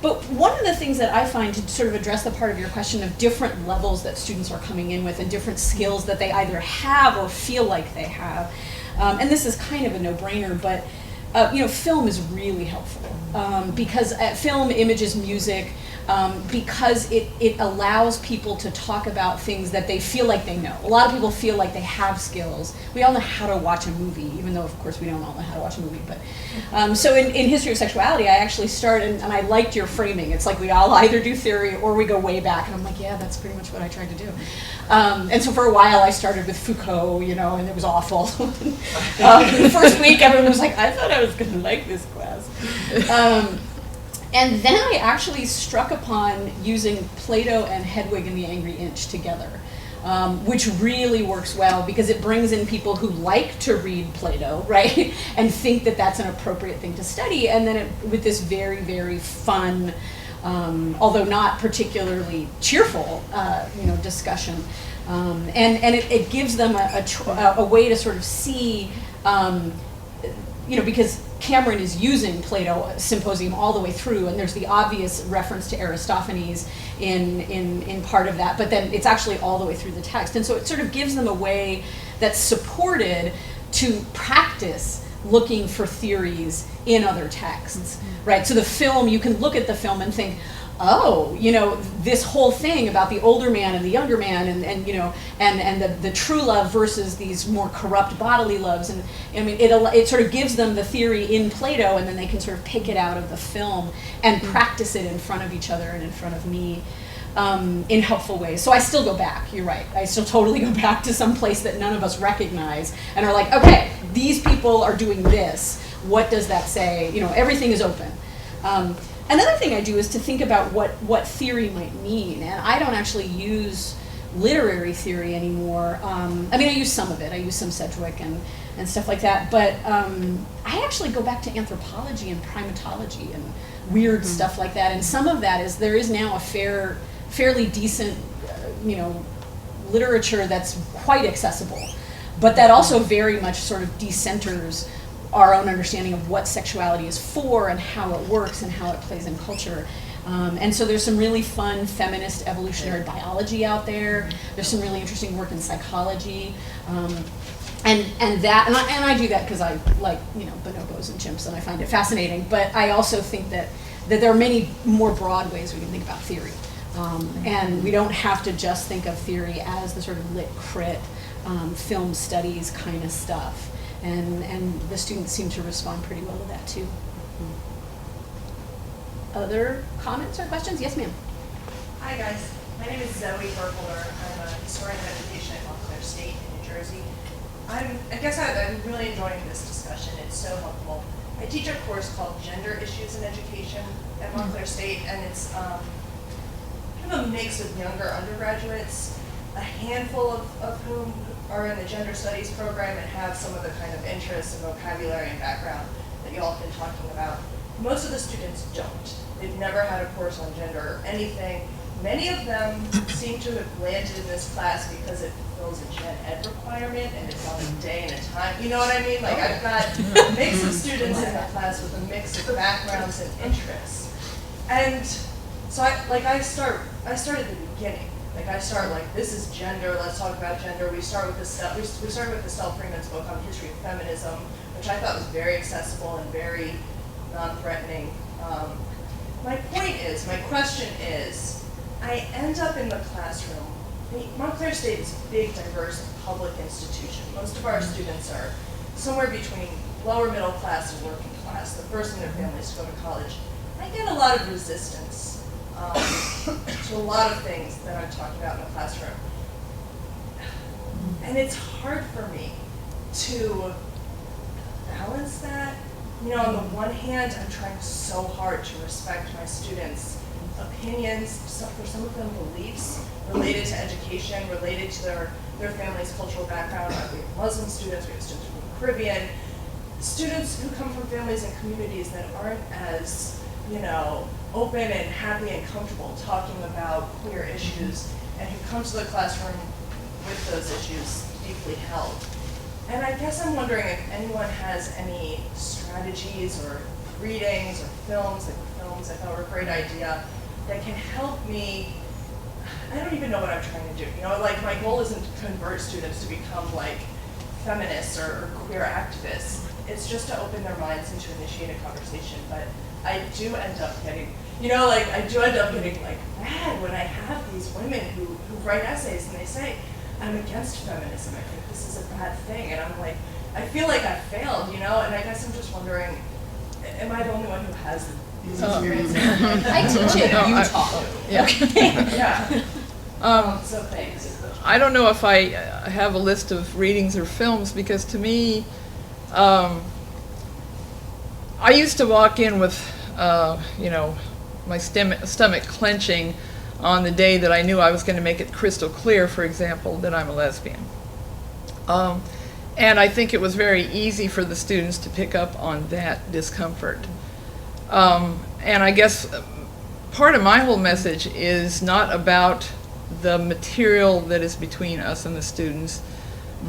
But one of the things that I find to sort of address the part of your question of different levels that students are coming in with and different skills that they either have or feel like they have, and this is kind of a no-brainer, but film is really helpful because film, images, music, because it allows people to talk about things that they feel like they know. A lot of people feel like they have skills. We all know how to watch a movie, even though, of course, we don't all know how to watch a movie. But so in History of Sexuality, I actually started, and I liked your framing. It's like we all either do theory or we go way back. And I'm like, yeah, that's pretty much what I tried to do. And so for a while, I started with Foucault, and it was awful. The first week, everyone was like, I thought I was going to like this class. And then I actually struck upon using Plato and Hedwig and the Angry Inch together, which really works well because it brings in people who like to read Plato, right, and think that that's an appropriate thing to study, and then with this very, very fun, although not particularly cheerful, discussion, and it gives them a way to sort of see, because Cameron is using Plato Symposium all the way through, and there's the obvious reference to Aristophanes in part of that, but then it's actually all the way through the text. And so it sort of gives them a way that's supported to practice looking for theories in other texts, right? So the film, you can look at the film and think, oh, this whole thing about the older man and the younger man and the true love versus these more corrupt bodily loves. And I mean, it sort of gives them the theory in Plato, and then they can sort of pick it out of the film and practice it in front of each other and in front of me in helpful ways. So I still go back, you're right. I still totally go back to some place that none of us recognize and are like, okay, these people are doing this. What does that say? Everything is open. Another thing I do is to think about what theory might mean, and I don't actually use literary theory anymore. I mean, I use some of it. I use some Sedgwick and stuff like that, but I actually go back to anthropology and primatology and weird stuff like that, and some of that is, there is now a fairly decent, literature that's quite accessible, but that also very much sort of decenters our own understanding of what sexuality is for and how it works and how it plays in culture. And so there's some really fun feminist evolutionary biology out there. There's some really interesting work in psychology. And I do that because I like, bonobos and chimps, and I find it fascinating. But I also think that there are many more broad ways we can think about theory. And we don't have to just think of theory as the sort of lit crit, film studies kind of stuff. And the students seem to respond pretty well to that too. Other comments or questions? Yes, ma'am. Hi guys, my name is Zoe Burkholder. I'm a historian of education at Montclair State in New Jersey. I'm really enjoying this discussion. It's so helpful. I teach a course called Gender Issues in Education at Montclair State, and it's kind of a mix of younger undergraduates, a handful of whom are in the gender studies program and have some of the kind of interests and vocabulary and background that you all have been talking about. Most of the students don't. They've never had a course on gender or anything. Many of them seem to have landed in this class because it fulfills a gen ed requirement and it's on a day and a time. You know what I mean? Like, I've got a mix of students in the class with a mix of backgrounds and interests. And so I start at the beginning. I start this is gender, let's talk about gender. We started with Estelle Freeman's book on history of feminism, which I thought was very accessible and very non-threatening. My question is, I end up in the classroom. Montclair State is a big, diverse public institution. Most of our students are somewhere between lower middle class and working class, the first in their families to go to college. I get a lot of resistance to a lot of things that I'm talking about in the classroom. And it's hard for me to balance that. On the one hand, I'm trying so hard to respect my students' opinions, for some of them beliefs related to education, related to their family's cultural background. We have Muslim students, we have students from the Caribbean, students who come from families and communities that aren't as, open and happy and comfortable talking about queer issues, and who come to the classroom with those issues deeply held. And I guess I'm wondering if anyone has any strategies or readings or films I thought were a great idea that can help me. I don't even know what I'm trying to do. My goal isn't to convert students to become feminists or queer activists. It's just to open their minds and to initiate a conversation. But I do end up getting, mad when I have these women who write essays and they say, I'm against feminism, I think this is a bad thing. And I'm I feel like I failed, and I guess I'm just wondering, am I the only one who has these experiences? I teach it in Utah. Yeah. So thanks. I don't know if I have a list of readings or films, because to me, I used to walk in with, my stomach clenching on the day that I knew I was going to make it crystal clear, for example, that I'm a lesbian. And I think it was very easy for the students to pick up on that discomfort. And I guess part of my whole message is not about the material that is between us and the students,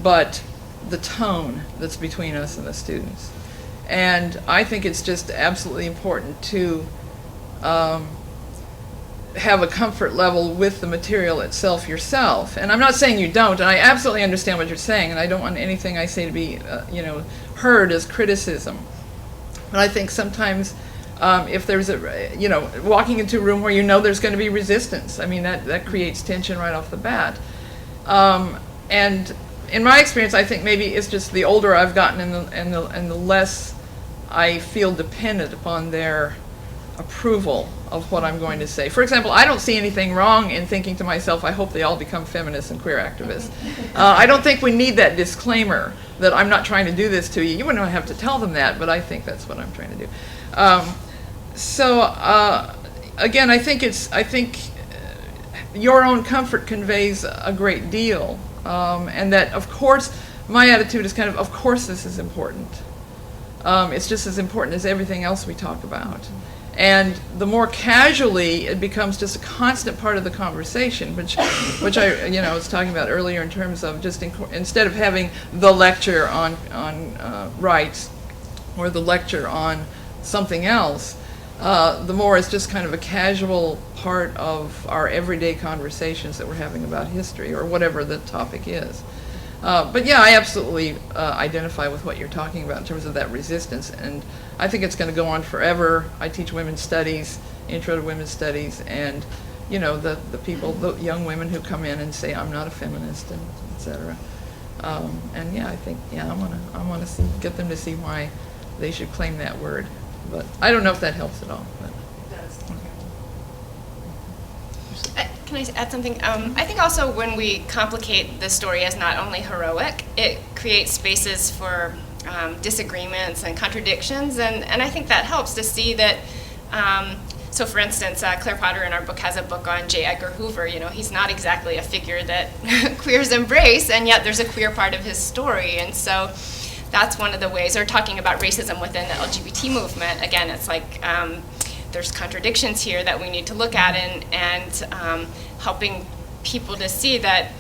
but the tone that's between us and the students. And I think it's just absolutely important to have a comfort level with the material itself yourself. And I'm not saying you don't, and I absolutely understand what you're saying, and I don't want anything I say to be, heard as criticism. But I think sometimes if there's walking into a room where there's going to be resistance, that creates tension right off the bat. And in my experience, I think maybe it's just the older I've gotten and the less I feel dependent upon their approval of what I'm going to say. For example, I don't see anything wrong in thinking to myself, I hope they all become feminists and queer activists. I don't think we need that disclaimer that I'm not trying to do this to you. You wouldn't have to tell them that, but I think that's what I'm trying to do. Again, I think your own comfort conveys a great deal, and that, of course, my attitude is kind of course this is important. It's just as important as everything else we talk about. And the more casually it becomes just a constant part of the conversation, which I was talking about earlier in terms of just instead of having the lecture on rights or the lecture on something else, the more it's just kind of a casual part of our everyday conversations that we're having about history or whatever the topic is. But yeah, I absolutely identify with what you're talking about in terms of that resistance, and I think it's going to go on forever. I teach women's studies, intro to women's studies, and the people, the young women who come in and say, I'm not a feminist, and et cetera. And yeah, I think, I want to get them to see why they should claim that word. But I don't know if that helps at all. But. Can I add something? I think also when we complicate the story as not only heroic, it creates spaces for disagreements and contradictions, and I think that helps to see that. So, for instance, Claire Potter in our book has a book on J. Edgar Hoover. He's not exactly a figure that queers embrace, and yet there's a queer part of his story, and so that's one of the ways. Or talking about racism within the LGBT movement. Again, it's like. There's contradictions here that we need to look at, and helping people to see that,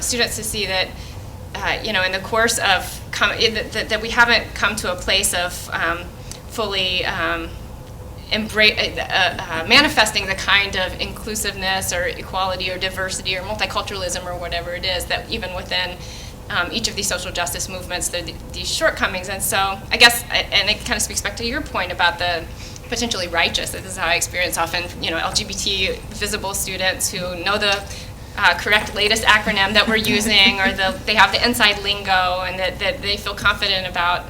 students to see that, in the course of, that we haven't come to a place of fully manifesting the kind of inclusiveness or equality or diversity or multiculturalism or whatever it is, that even within each of these social justice movements, there are these shortcomings. And so I guess, and it kind of speaks back to your point about the potentially righteous. This is how I experience often, LGBT visible students who know the correct latest acronym that we're using, or they have the inside lingo, and that they feel confident about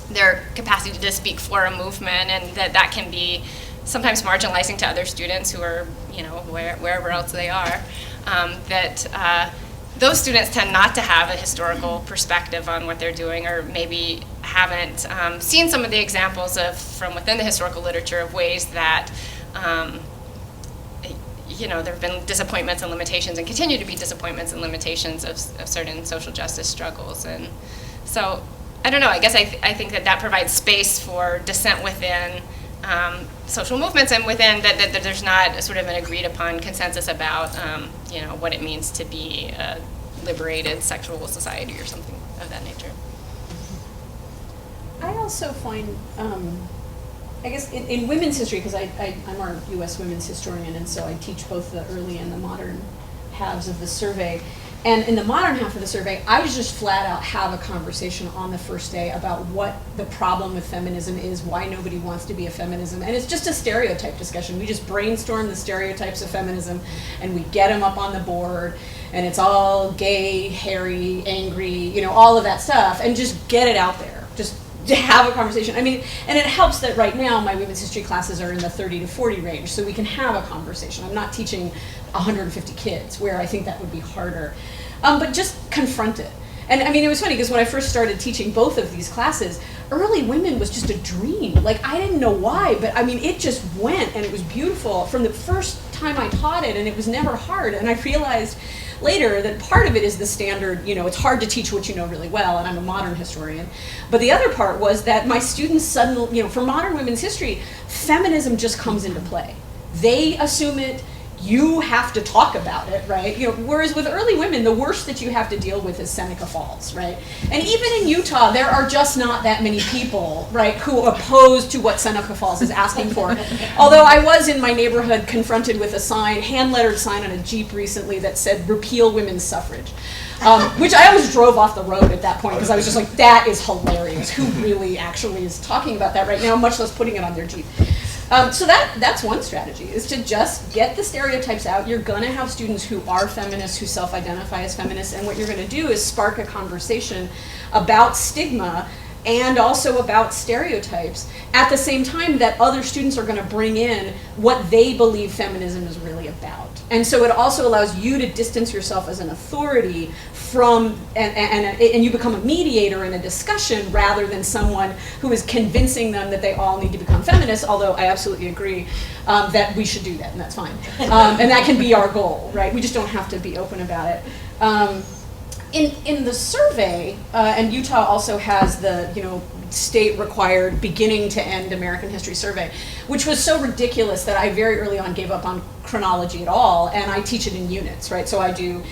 their capacity to speak for a movement, and that can be sometimes marginalizing to other students who are, wherever else they are. Those students tend not to have a historical perspective on what they're doing, or maybe haven't seen some of the examples from within the historical literature of ways that there have been disappointments and limitations, and continue to be disappointments and limitations of certain social justice struggles. And so, I don't know, I guess I think that provides space for dissent within social movements, and within that there's not a sort of an agreed upon consensus about what it means to be a liberated sexual society or something of that nature. I also find, I guess in women's history, because I'm our U.S. women's historian, and so I teach both the early and the modern halves of the survey. And in the modern half of the survey, I would just flat out have a conversation on the first day about what the problem with feminism is, why nobody wants to be a feminism. And it's just a stereotype discussion. We just brainstorm the stereotypes of feminism, and we get them up on the board, and it's all gay, hairy, angry, all of that stuff, and just get it out there. Just to have a conversation. I mean, and it helps that right now my women's history classes are in the 30 to 40 range, so we can have a conversation. I'm not teaching 150 kids, where I think that would be harder. But just confront it. And I mean, it was funny, because when I first started teaching both of these classes, early women was just a dream. Like, I didn't know why, but I mean, it just went, and it was beautiful from the first time I taught it, and it was never hard. And I realized later that part of it is the standard, it's hard to teach what you know really well, and I'm a modern historian. But the other part was that my students suddenly, for modern women's history, feminism just comes into play. They assume it, you have to talk about it, right? Whereas with early women, the worst that you have to deal with is Seneca Falls, right? And even in Utah, there are just not that many people, right, who oppose to what Seneca Falls is asking for. Although I was in my neighborhood confronted with a hand-lettered sign on a Jeep recently that said, "Repeal women's suffrage," which I almost drove off the road at that point, because I was just like, that is hilarious. Who really actually is talking about that right now, much less putting it on their Jeep? So that's one strategy, is to just get the stereotypes out. You're going to have students who are feminists, who self-identify as feminists, and what you're going to do is spark a conversation about stigma and also about stereotypes, at the same time that other students are going to bring in what they believe feminism is really about. And so it also allows you to distance yourself as an authority from, and you become a mediator in a discussion rather than someone who is convincing them that they all need to become feminists, although I absolutely agree that we should do that, and that's fine. And that can be our goal, right? We just don't have to be open about it. In the survey, and Utah also has the state required beginning to end American history survey, which was so ridiculous that I very early on gave up on chronology at all, and I teach it in units, right? So I do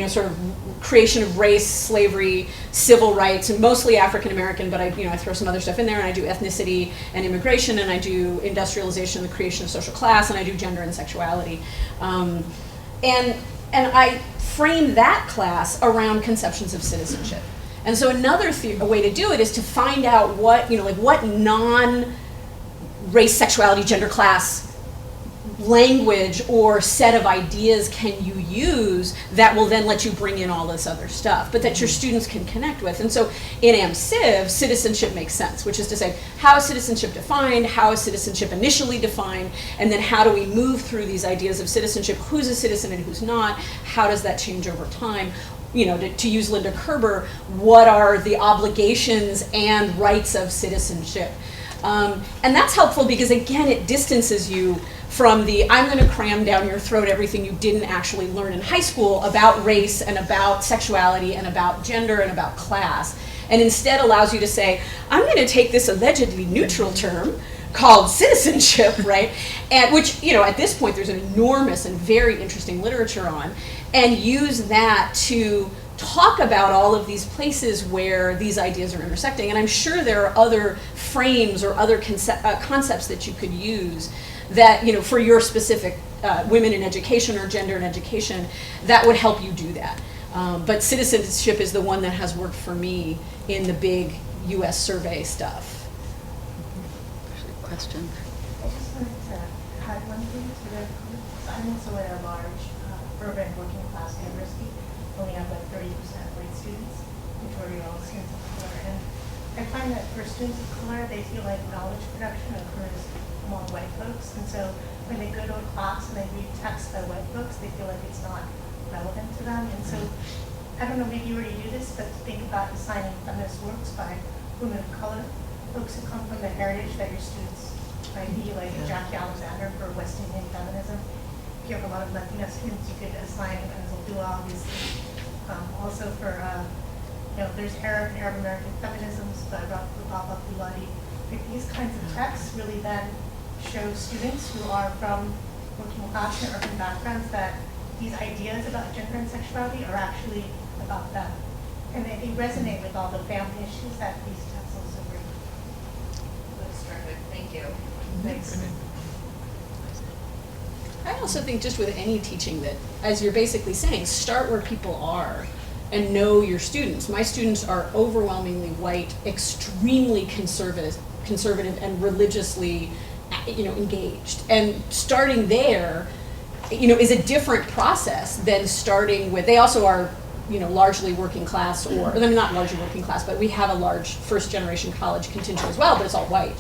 sort of creation of race, slavery, civil rights, and mostly African American, but I throw some other stuff in there, and I do ethnicity and immigration, and I do industrialization and the creation of social class, and I do gender and sexuality. And I frame that class around conceptions of citizenship. And so another way to do it is to find out what, what non-race, sexuality, gender, class language or set of ideas can you use that will then let you bring in all this other stuff, but that your students can connect with. And so in AmCiv, citizenship makes sense, which is to say, how is citizenship defined? How is citizenship initially defined? And then how do we move through these ideas of citizenship? Who's a citizen and who's not? How does that change over time? To use Linda Kerber, what are the obligations and rights of citizenship? And that's helpful because, again, it distances you from the, I'm going to cram down your throat everything you didn't actually learn in high school about race and about sexuality and about gender and about class, and instead allows you to say, I'm going to take this allegedly neutral term called citizenship, right? And which, at this point there's an enormous and very interesting literature on, and use that to talk about all of these places where these ideas are intersecting. And I'm sure there are other frames or other concepts that you could use that, for your specific women in education or gender in education, that would help you do that. But citizenship is the one that has worked for me in the big US survey stuff. Question. I just wanted to add one thing to the comments. I'm also at a large urban working class university. Only have like 30% white students, majority are all students of color. And I find that for students of color, they feel like knowledge production occurs among white folks. And so when they go to a class and they read text by white folks, they feel like it's not relevant to them. And so, I don't know, maybe you already do this, but think about assigning feminist works by women of color, folks who come from the heritage that your students might be, like Jackie Alexander for West Indian feminism. If you have a lot of Latina students, you could assign Dua, obviously. Also for, there's Arab American feminisms by Baba Buladi. These kinds of texts really then show students who are from working class and urban backgrounds that these ideas about gender and sexuality are actually about them. And they resonate with all the family issues that these texts also bring. That's terrific. Thank you. Thanks. I also think just with any teaching that, as you're basically saying, start where people are and know your students. My students are overwhelmingly white, extremely conservative and religiously, engaged. And starting there, is a different process than starting with, they also are, largely working class, or they're not largely working class, but we have a large first generation college contingent as well, but it's all white.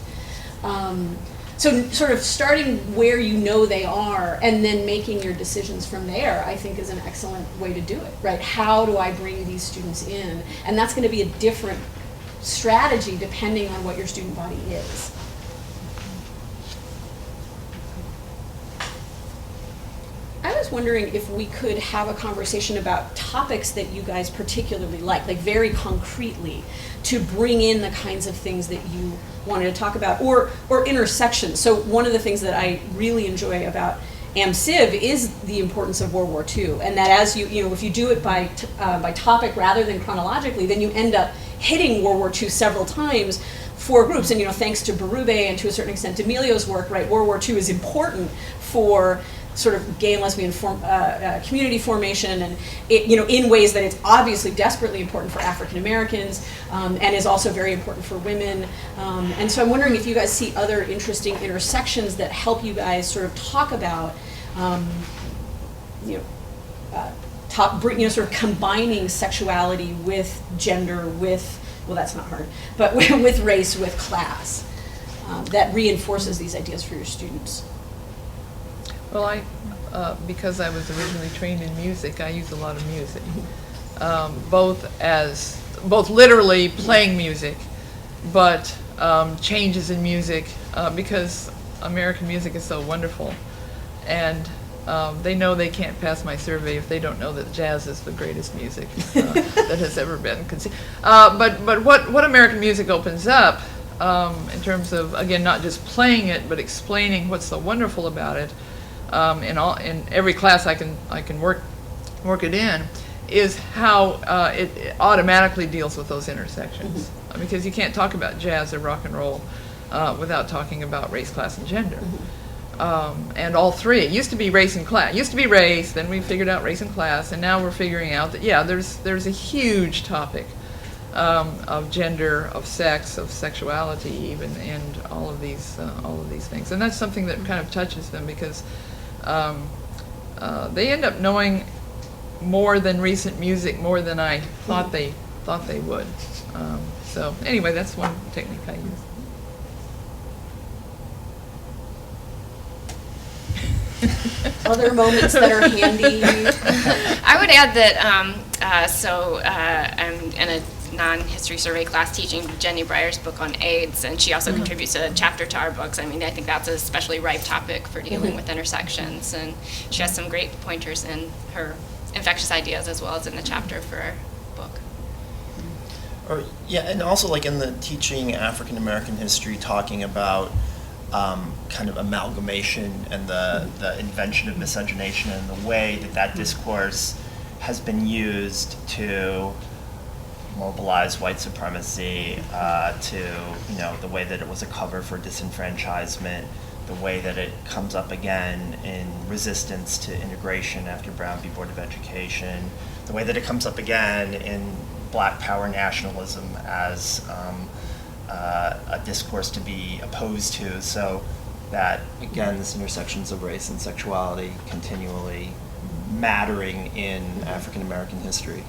So sort of starting where you know they are and then making your decisions from there, I think is an excellent way to do it, right? How do I bring these students in? And that's going to be a different strategy depending on what your student body is. I was wondering if we could have a conversation about topics that you guys particularly like very concretely, to bring in the kinds of things that you wanted to talk about, or intersections. So one of the things that I really enjoy about AmCiv is the importance of World War II, and that as if you do it by topic rather than chronologically, then you end up hitting World War II several times for groups. And thanks to Berube and to a certain extent D'Amelio's work, right, World War II is important for sort of gay and lesbian community formation, and in ways that it's obviously desperately important for African Americans, and is also very important for women. And so I'm wondering if you guys see other interesting intersections that help you guys sort of talk about, sort of combining sexuality with gender, with well, that's not hard, but with race, with class, that reinforces these ideas for your students. Well, because I was originally trained in music, I use a lot of music, both literally playing music, but changes in music, because American music is so wonderful, and they know they can't pass my survey if they don't know that jazz is the greatest music that has ever been conceived. But what American music opens up, in terms of, again, not just playing it, but explaining what's so wonderful about it, in every class I can work it in, is how it automatically deals with those intersections. Because you can't talk about jazz or rock and roll without talking about race, class, and gender. And all three. It used to be race and class. It used to be race, then we figured out race and class, and now we're figuring out that, yeah, there's a huge topic of gender, of sex, of sexuality even, and all of these things. And that's something that kind of touches them, because they end up knowing more than recent music, more than I thought they would. So anyway, that's one technique I use. Other moments that are handy? I would add that, I'm in a non-history survey class teaching Jenny Breyer's book on AIDS, and she also contributes a chapter to our books. I mean, I think that's a especially ripe topic for dealing with intersections, and she has some great pointers in her infectious ideas as well as in the chapter for our book. Or, yeah, and also like in the teaching African American history, talking about kind of amalgamation and the invention of miscegenation and the way that discourse has been used to mobilize white supremacy, to, the way that it was a cover for disenfranchisement, the way that it comes up again in resistance to integration after Brown v. Board of Education, the way that it comes up again in Black Power nationalism as a discourse to be opposed to, so that, again, this intersections of race and sexuality continually mattering in African American history.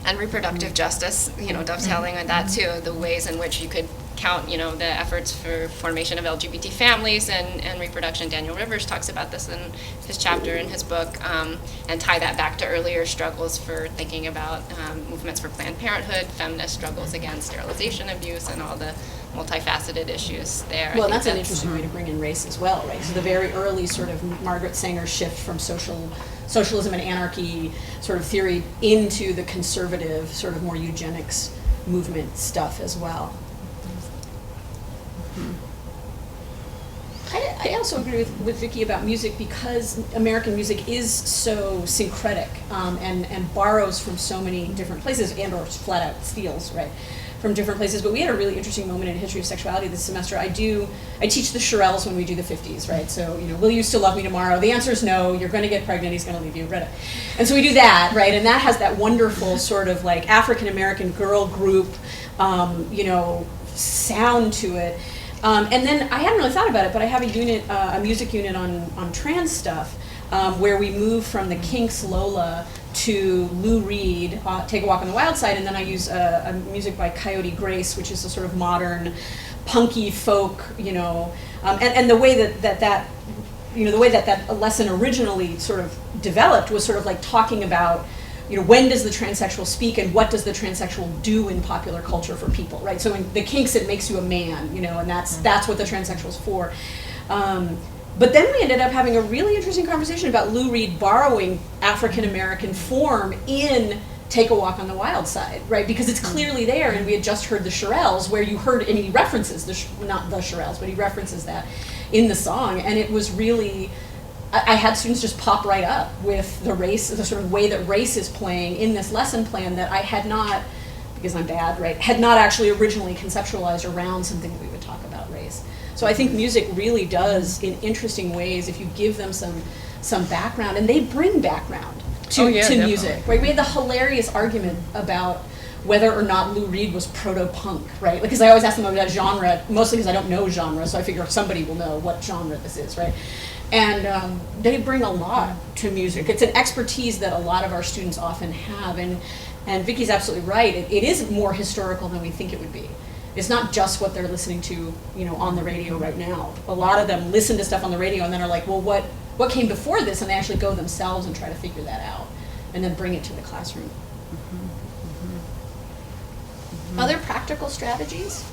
And reproductive justice, dovetailing on that too, the ways in which you could count, the efforts for formation of LGBT families and reproduction. Daniel Rivers talks about this in his chapter in his book, and tie that back to earlier struggles for thinking about movements for Planned Parenthood, feminist struggles against sterilization abuse, and all the multifaceted issues there. Well, that's an interesting way to bring in race as well, right? So the very early sort of Margaret Sanger shift from socialism and anarchy sort of theory into the conservative, sort of more eugenics movement stuff as well. I also agree with Vicki about music, because American music is so syncretic and borrows from so many different places, and or flat out steals, right, from different places. But we had a really interesting moment in History of Sexuality this semester. I teach the Shirelles when we do the 50s, right? So, will you still love me tomorrow? The answer is no. You're going to get pregnant. He's going to leave you. Right? And so we do that, right? And that has that wonderful sort of like African American girl group, sound to it. And then I hadn't really thought about it, but I have a music unit on trans stuff, where we move from the Kinks' Lola to Lou Reed, Take a Walk on the Wild Side, and then I use a music by Coyote Grace, which is a sort of modern, punky folk, and the way that the way that lesson originally sort of developed was sort of like talking about, when does the transsexual speak and what does the transsexual do in popular culture for people, right? So in the Kinks, it makes you a man, and that's what the transsexual's for. But then we ended up having a really interesting conversation about Lou Reed borrowing African American form in Take a Walk on the Wild Side, right? Because it's clearly there, and we had just heard the Shirelles, where you heard, and he references, not the Shirelles, but he references that in the song, and it was really, I had students just pop right up with the race, the sort of way that race is playing in this lesson plan that I had not, because I'm bad, right, had not actually originally conceptualized around something that we would talk about race. So I think music really does, in interesting ways, if you give them some background, and they bring background to music, right? We had the hilarious argument about whether or not Lou Reed was proto-punk, right? Because I always ask them about genre, mostly because I don't know genre, so I figure somebody will know what genre this is, right? And they bring a lot to music. It's an expertise that a lot of our students often have, and And Vicki's absolutely right. It is more historical than we think it would be. It's not just what they're listening to, on the radio right now. A lot of them listen to stuff on the radio and then are like, well, what came before this? And they actually go themselves and try to figure that out and then bring it to the classroom. Other practical strategies?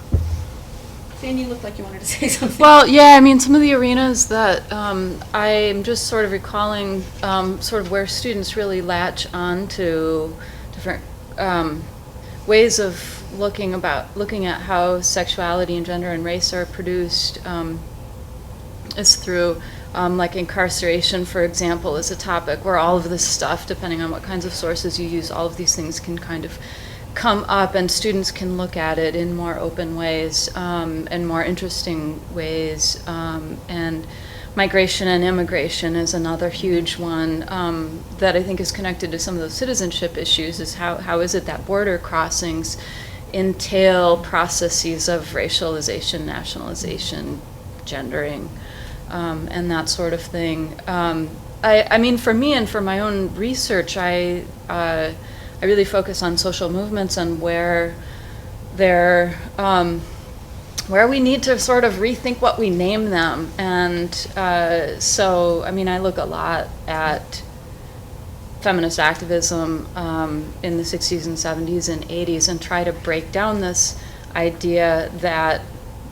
Finn, you looked like you wanted to say something. Well, yeah, I mean, some of the arenas that I'm just sort of recalling sort of where students really latch on to different ways of looking at how sexuality and gender and race are produced is through like incarceration, for example, is a topic where all of this stuff, depending on what kinds of sources you use, all of these things can kind of come up, and students can look at it in more open ways and more interesting ways. And migration and immigration is another huge one that I think is connected to some of those citizenship issues, is how is it that border crossings entail processes of racialization, nationalization, gendering, and that sort of thing. I mean, for me and for my own research, I really focus on social movements and where we need to sort of rethink what we name them. And so, I mean, I look a lot at feminist activism in the 60s and 70s and 80s and try to break down this idea that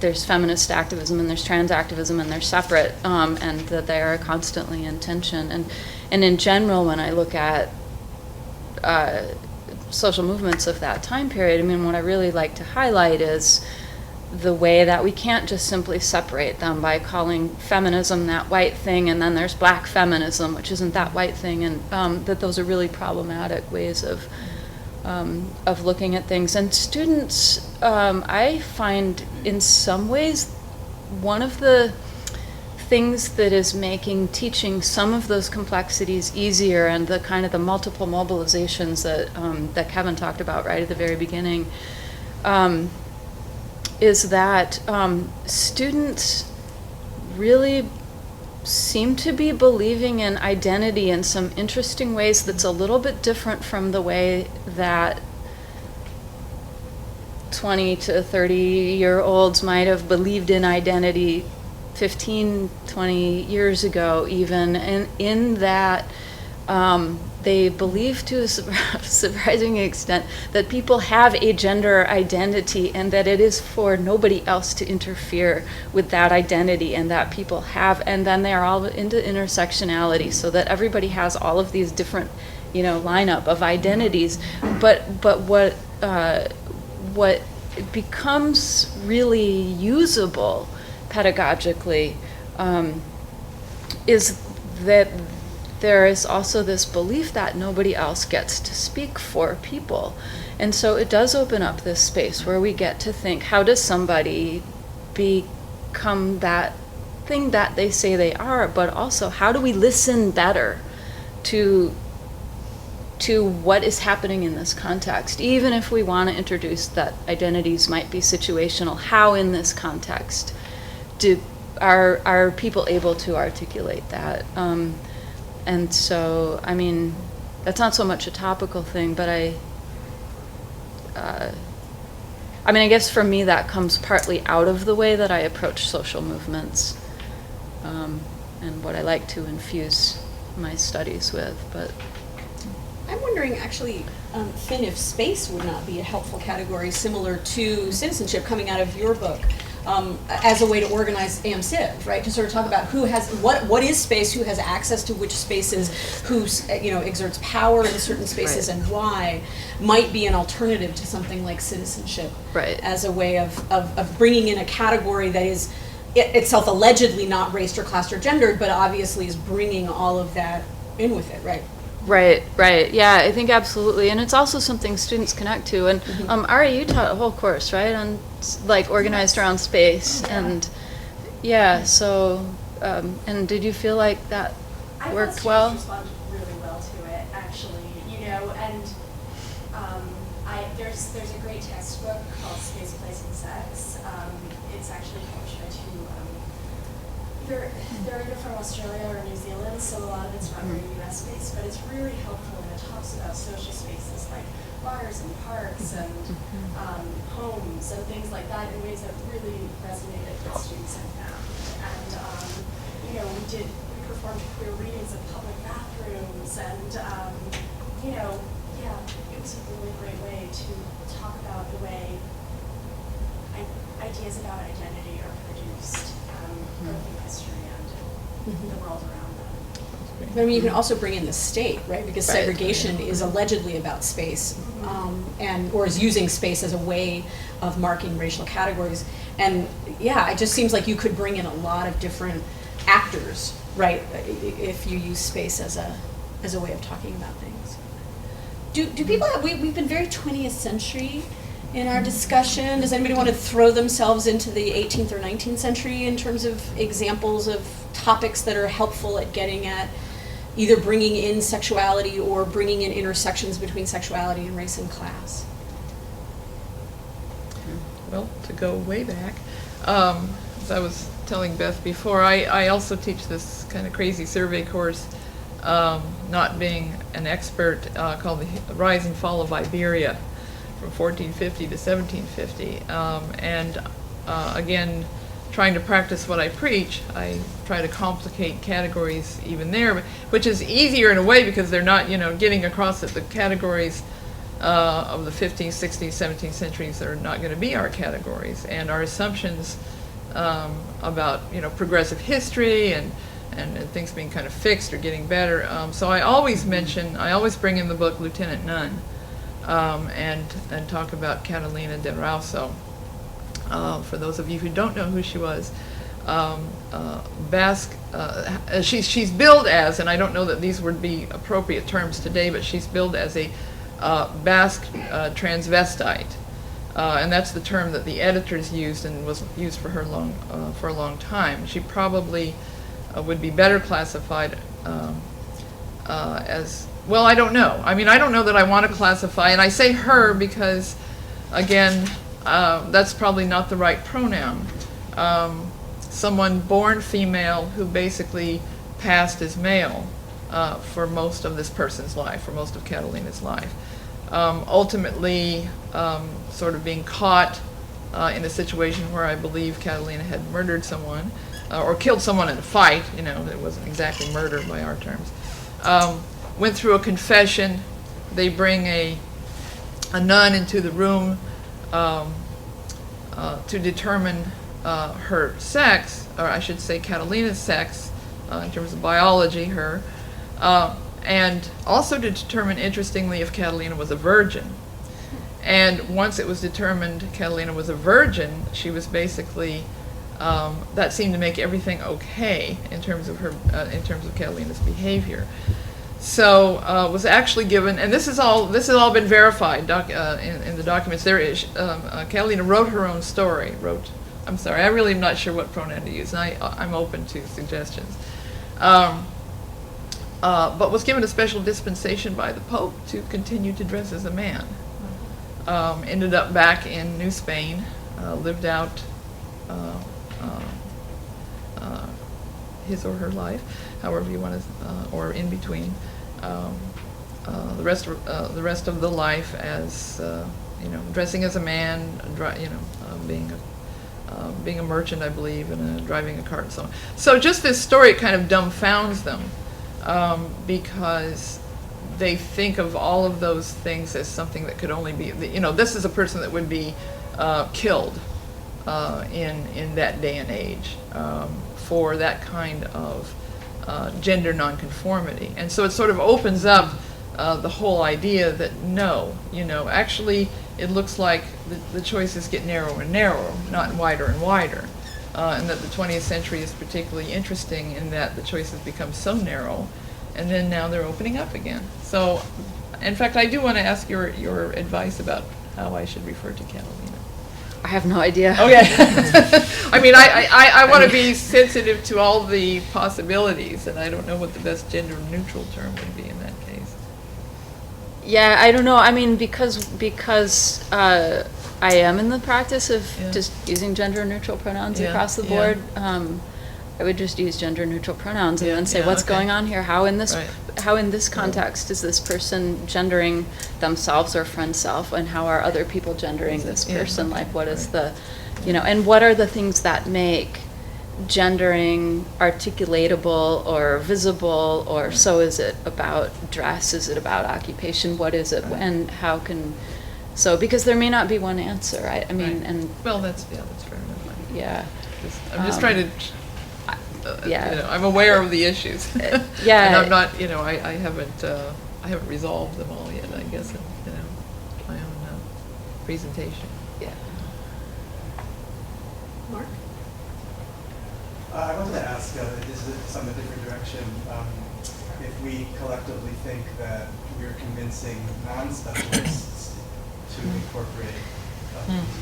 there's feminist activism and there's trans activism and they're separate, and that they are constantly in tension. And in general, when I look at social movements of that time period, I mean, what I really like to highlight is the way that we can't just simply separate them by calling feminism that white thing, and then there's black feminism, which isn't that white thing, and that those are really problematic ways of looking at things. And students, I find in some ways one of the things that is making teaching some of those complexities easier, and the kind of the multiple mobilizations that Kevin talked about right at the very beginning, is that students really seem to be believing in identity in some interesting ways that's a little bit different from the way that 20 to 30-year-olds might have believed in identity 15, 20 years ago even, and in that they believe to a surprising extent that people have a gender identity and that it is for nobody else to interfere with that identity, and that people have, and then they are all into intersectionality, so that everybody has all of these different, lineup of identities. But what becomes really usable pedagogically is that there is also this belief that nobody else gets to speak for people. And so it does open up this space where we get to think, how does somebody become that thing that they say they are, but also how do we listen better to what is happening in this context, even if we want to introduce that identities might be situational. How in this context are people able to articulate that? And so, I mean, that's not so much a topical thing, but I guess for me that comes partly out of the way that I approach social movements, and what I like to infuse my studies with. But I'm wondering, actually, Finn, if space would not be a helpful category similar to citizenship coming out of your book, as a way to organize AMCIV, right? To sort of talk about who has, what is space, who has access to which spaces, who exerts power in certain spaces, right, and why, might be an alternative to something like citizenship, right, as a way of bringing in a category that is itself allegedly not raced or classed or gendered, but obviously is bringing all of that in with it, right? Right. Yeah, I think absolutely. And it's also something students connect to. And Ari, you taught a whole course, right, on like organized around space. Yeah. And yeah, so, and did you feel like that worked well? I responded really well to it, actually, and there's a great textbook called Space, Place, and Sex. It's actually published by two, they're either from Australia or New Zealand, so a lot of it's not very US based, but it's really helpful, and it talks about social spaces like bars and parks and homes and things like that in ways that really resonated with students and found. And we performed queer readings in public bathrooms, and it was a really great way to talk about the way ideas about identity are produced both in history and the world around them. But I mean, you can also bring in the state, right? Because segregation is allegedly about space, or is using space as a way of marking racial categories. And yeah, it just seems like you could bring in a lot of different actors, right? If you use space as a way of talking about things. Do people have? We've been very 20th century in our discussion. Does anybody want to throw themselves into the 18th or 19th century in terms of examples of topics that are helpful at getting at either bringing in sexuality or bringing in intersections between sexuality and race and class? Well, to go way back, as I was telling Beth before, I also teach this kind of crazy survey course, not being an expert, called The Rise and Fall of Iberia from 1450 to 1750. Again, trying to practice what I preach, I try to complicate categories even there, which is easier in a way because they're not, getting across that the categories of the 15th, 16th, 17th centuries are not going to be our categories, and our assumptions about progressive history and things being kind of fixed or getting better. So I always bring in the book Lieutenant Nunn and talk about Catalina de Rauso. For those of you who don't know who she was, Basque, she's billed as, and I don't know that these would be appropriate terms today, but she's billed as a Basque transvestite, and that's the term that the editors used and was used for her for a long time. She probably would be better classified as, well, I don't know. I mean, I don't know that I want to classify, and I say her because, again, that's probably not the right pronoun. Someone born female who basically passed as male for most of this person's life, for most of Catalina's life. Ultimately, sort of being caught in a situation where I believe Catalina had murdered someone, or killed someone in a fight, it wasn't exactly murder by our terms. Went through a confession. They bring a nun into the room to determine her sex, or I should say Catalina's sex, in terms of biology, and also to determine, interestingly, if Catalina was a virgin. And once it was determined Catalina was a virgin, she was basically, that seemed to make everything okay in terms of Catalina's behavior. So was actually given, and this has all been verified in the documents. There is Catalina wrote her own story. I'm sorry, I really am not sure what pronoun to use, and I'm open to suggestions. But was given a special dispensation by the Pope to continue to dress as a man. Ended up back in New Spain, lived out his or her life, however you want to, or in between. The rest of the life as dressing as a man, being a merchant, I believe, and driving a cart and so on. So just this story kind of dumbfounds them because they think of all of those things as something that could only be, this is a person that would be killed in that day and age for that kind of gender nonconformity. And so it sort of opens up the whole idea that no, actually it looks like the choices get narrower and narrower, not wider and wider. And that the 20th century is particularly interesting in that the choices become so narrow, and then now they're opening up again. So, in fact, I do want to ask your advice about how I should refer to Catalina. I have no idea. Okay. I mean, I want to be sensitive to all the possibilities, and I don't know what the best gender-neutral term would be in that case. Yeah, I don't know. I mean, because I am in the practice of just using gender-neutral pronouns across the board. I would just use gender neutral pronouns and Yeah, then say, yeah, what's okay. going on here? How in this Right. context is this person gendering themselves or friend self, and how are other people gendering this Yeah, person? okay, Like, what is right. the, and what are the things that make gendering articulatable or visible? Or so is it about dress? Is it about occupation? What is it? Right. And how can, so, because there may not be one answer, right? I mean, Right. and Well, that's fair enough. yeah. I'm just trying to, yeah. I'm aware of the issues. yeah. And I'm not, I haven't resolved them all yet, I guess, in, my own presentation. Yeah. Mark? I wanted to ask, this is some different direction, if we collectively think that we're convincing non-specialists to incorporate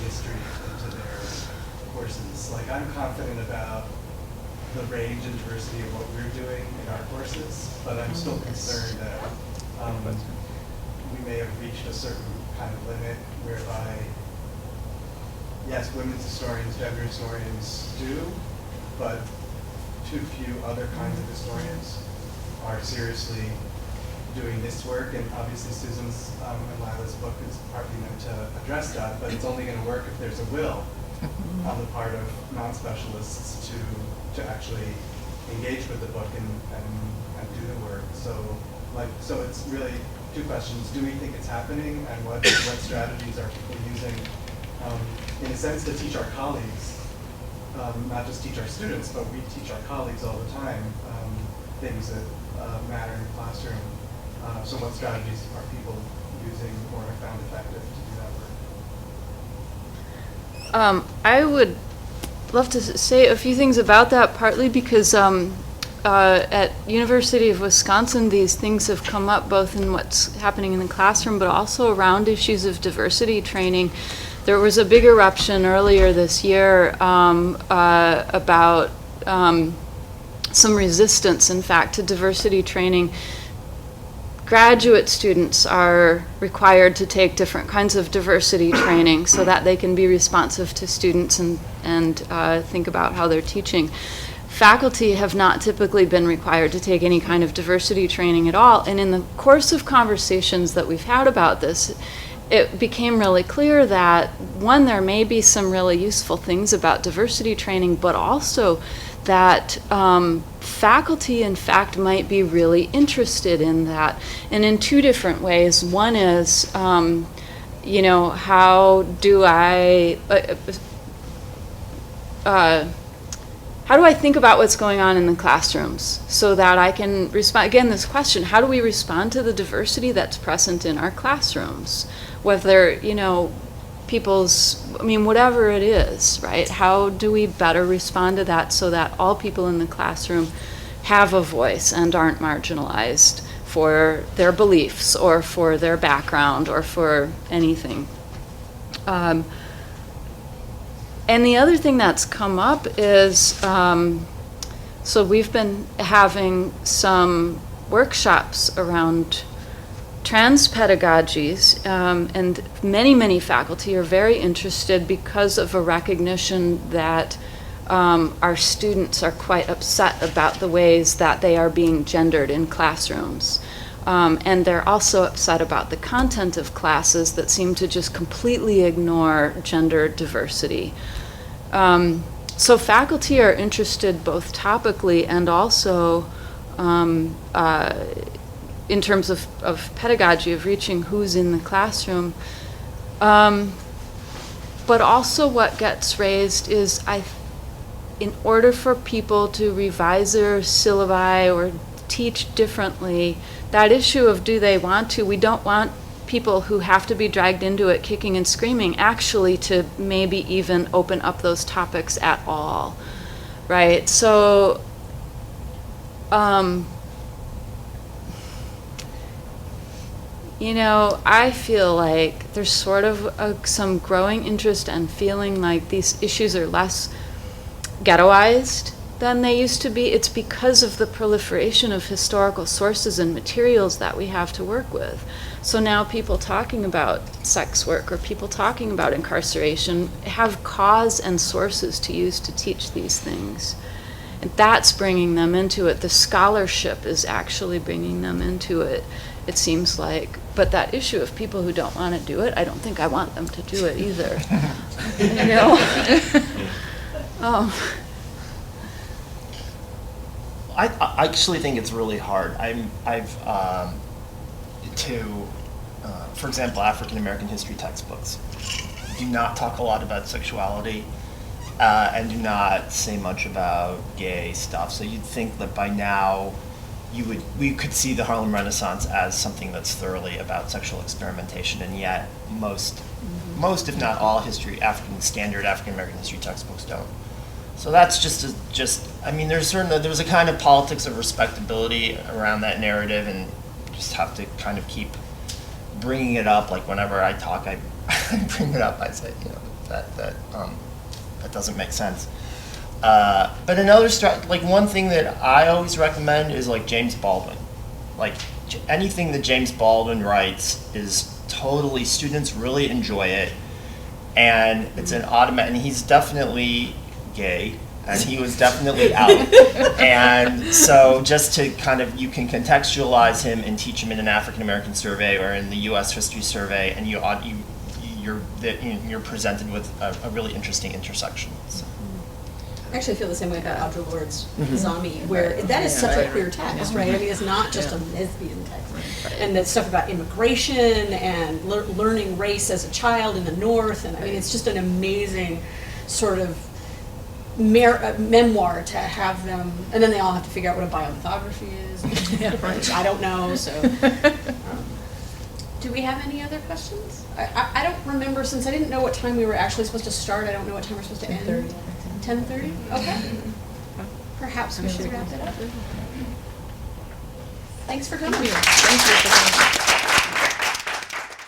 history into their courses. Like, I'm confident about the range and diversity of what we're doing in our courses, but I'm still concerned that we may have reached a certain kind of limit whereby, yes, women's historians, gender historians do, but too few other kinds of historians are seriously doing this work. And obviously Susan's and Lila's book is partly meant to address that, but it's only going to work if there's a will on the part of non-specialists to actually engage with the book and do the work. So it's really two questions. Do we think it's happening, and what strategies are people using in a sense to teach our colleagues, not just teach our students, but we teach our colleagues all the time things that matter in the classroom. So what strategies are people using or have found effective to do that work? I would love to say a few things about that, partly because at University of Wisconsin, these things have come up both in what's happening in the classroom, but also around issues of diversity training. There was a big eruption earlier this year about some resistance, in fact, to diversity training. Graduate students are required to take different kinds of diversity training so that they can be responsive to students and think about how they're teaching. Faculty have not typically been required to take any kind of diversity training at all, and in the course of conversations that we've had about this, it became really clear that, one, there may be some really useful things about diversity training, but also that faculty, in fact, might be really interested in that, and in two different ways. One is, how do I think about what's going on in the classrooms so that I can respond? Again, this question, how do we respond to the diversity that's present in our classrooms? Whether, whatever it is, right? How do we better respond to that so that all people in the classroom have a voice and aren't marginalized for their beliefs or for their background or for anything? And the other thing that's come up is, so we've been having some workshops around trans pedagogies, and many faculty are very interested because of a recognition that our students are quite upset about the ways that they are being gendered in classrooms. And they're also upset about the content of classes that seem to just completely ignore gender diversity. So faculty are interested both topically and also in terms of pedagogy, of reaching who's in the classroom. But also what gets raised is, in order for people to revise their syllabi or teach differently, that issue of do they want to, we don't want people who have to be dragged into it kicking and screaming actually to maybe even open up those topics at all, right? So, I feel like there's sort of some growing interest and feeling like these issues are less ghettoized than they used to be. It's because of the proliferation of historical sources and materials that we have to work with. So now people talking about sex work or people talking about incarceration have cause and sources to use to teach these things. That's bringing them into it. The scholarship is actually bringing them into it, it seems like. But that issue of people who don't want to do it, I don't think I want them to do it either. You know? I actually think it's really hard. For example, African American history textbooks do not talk a lot about sexuality and do not say much about gay stuff. So you'd think that by now we could see the Harlem Renaissance as something that's thoroughly about sexual experimentation, and yet most if not all standard African American history textbooks don't. So that's I mean, there's a kind of politics of respectability around that narrative, and just have to kind of keep bringing it up. Like whenever I talk, I bring it up. I say, that doesn't make sense. But another one thing that I always recommend is like James Baldwin. Like anything that James Baldwin writes is totally, students really enjoy it, and it's an automatic. And he's definitely gay, and he was definitely out. And so just to kind of, you can contextualize him and teach him in an African American survey or in the U.S. history survey, and you're presented with a really interesting intersection. So. I actually feel the same way about Audre Lorde's Zombie, where that is such a queer text, right? I mean, it's not just a lesbian text. And that stuff about immigration and learning race as a child in the North, and I mean, it's just an amazing sort of memoir to have them, and then they all have to figure out what a biomythography is, which I don't know, so. Do we have any other questions? I don't remember, since I didn't know what time we were actually supposed to start, I don't know what time we're supposed to end. 10:30? Okay. Perhaps we should wrap it up. Thanks for coming. Thank you for coming.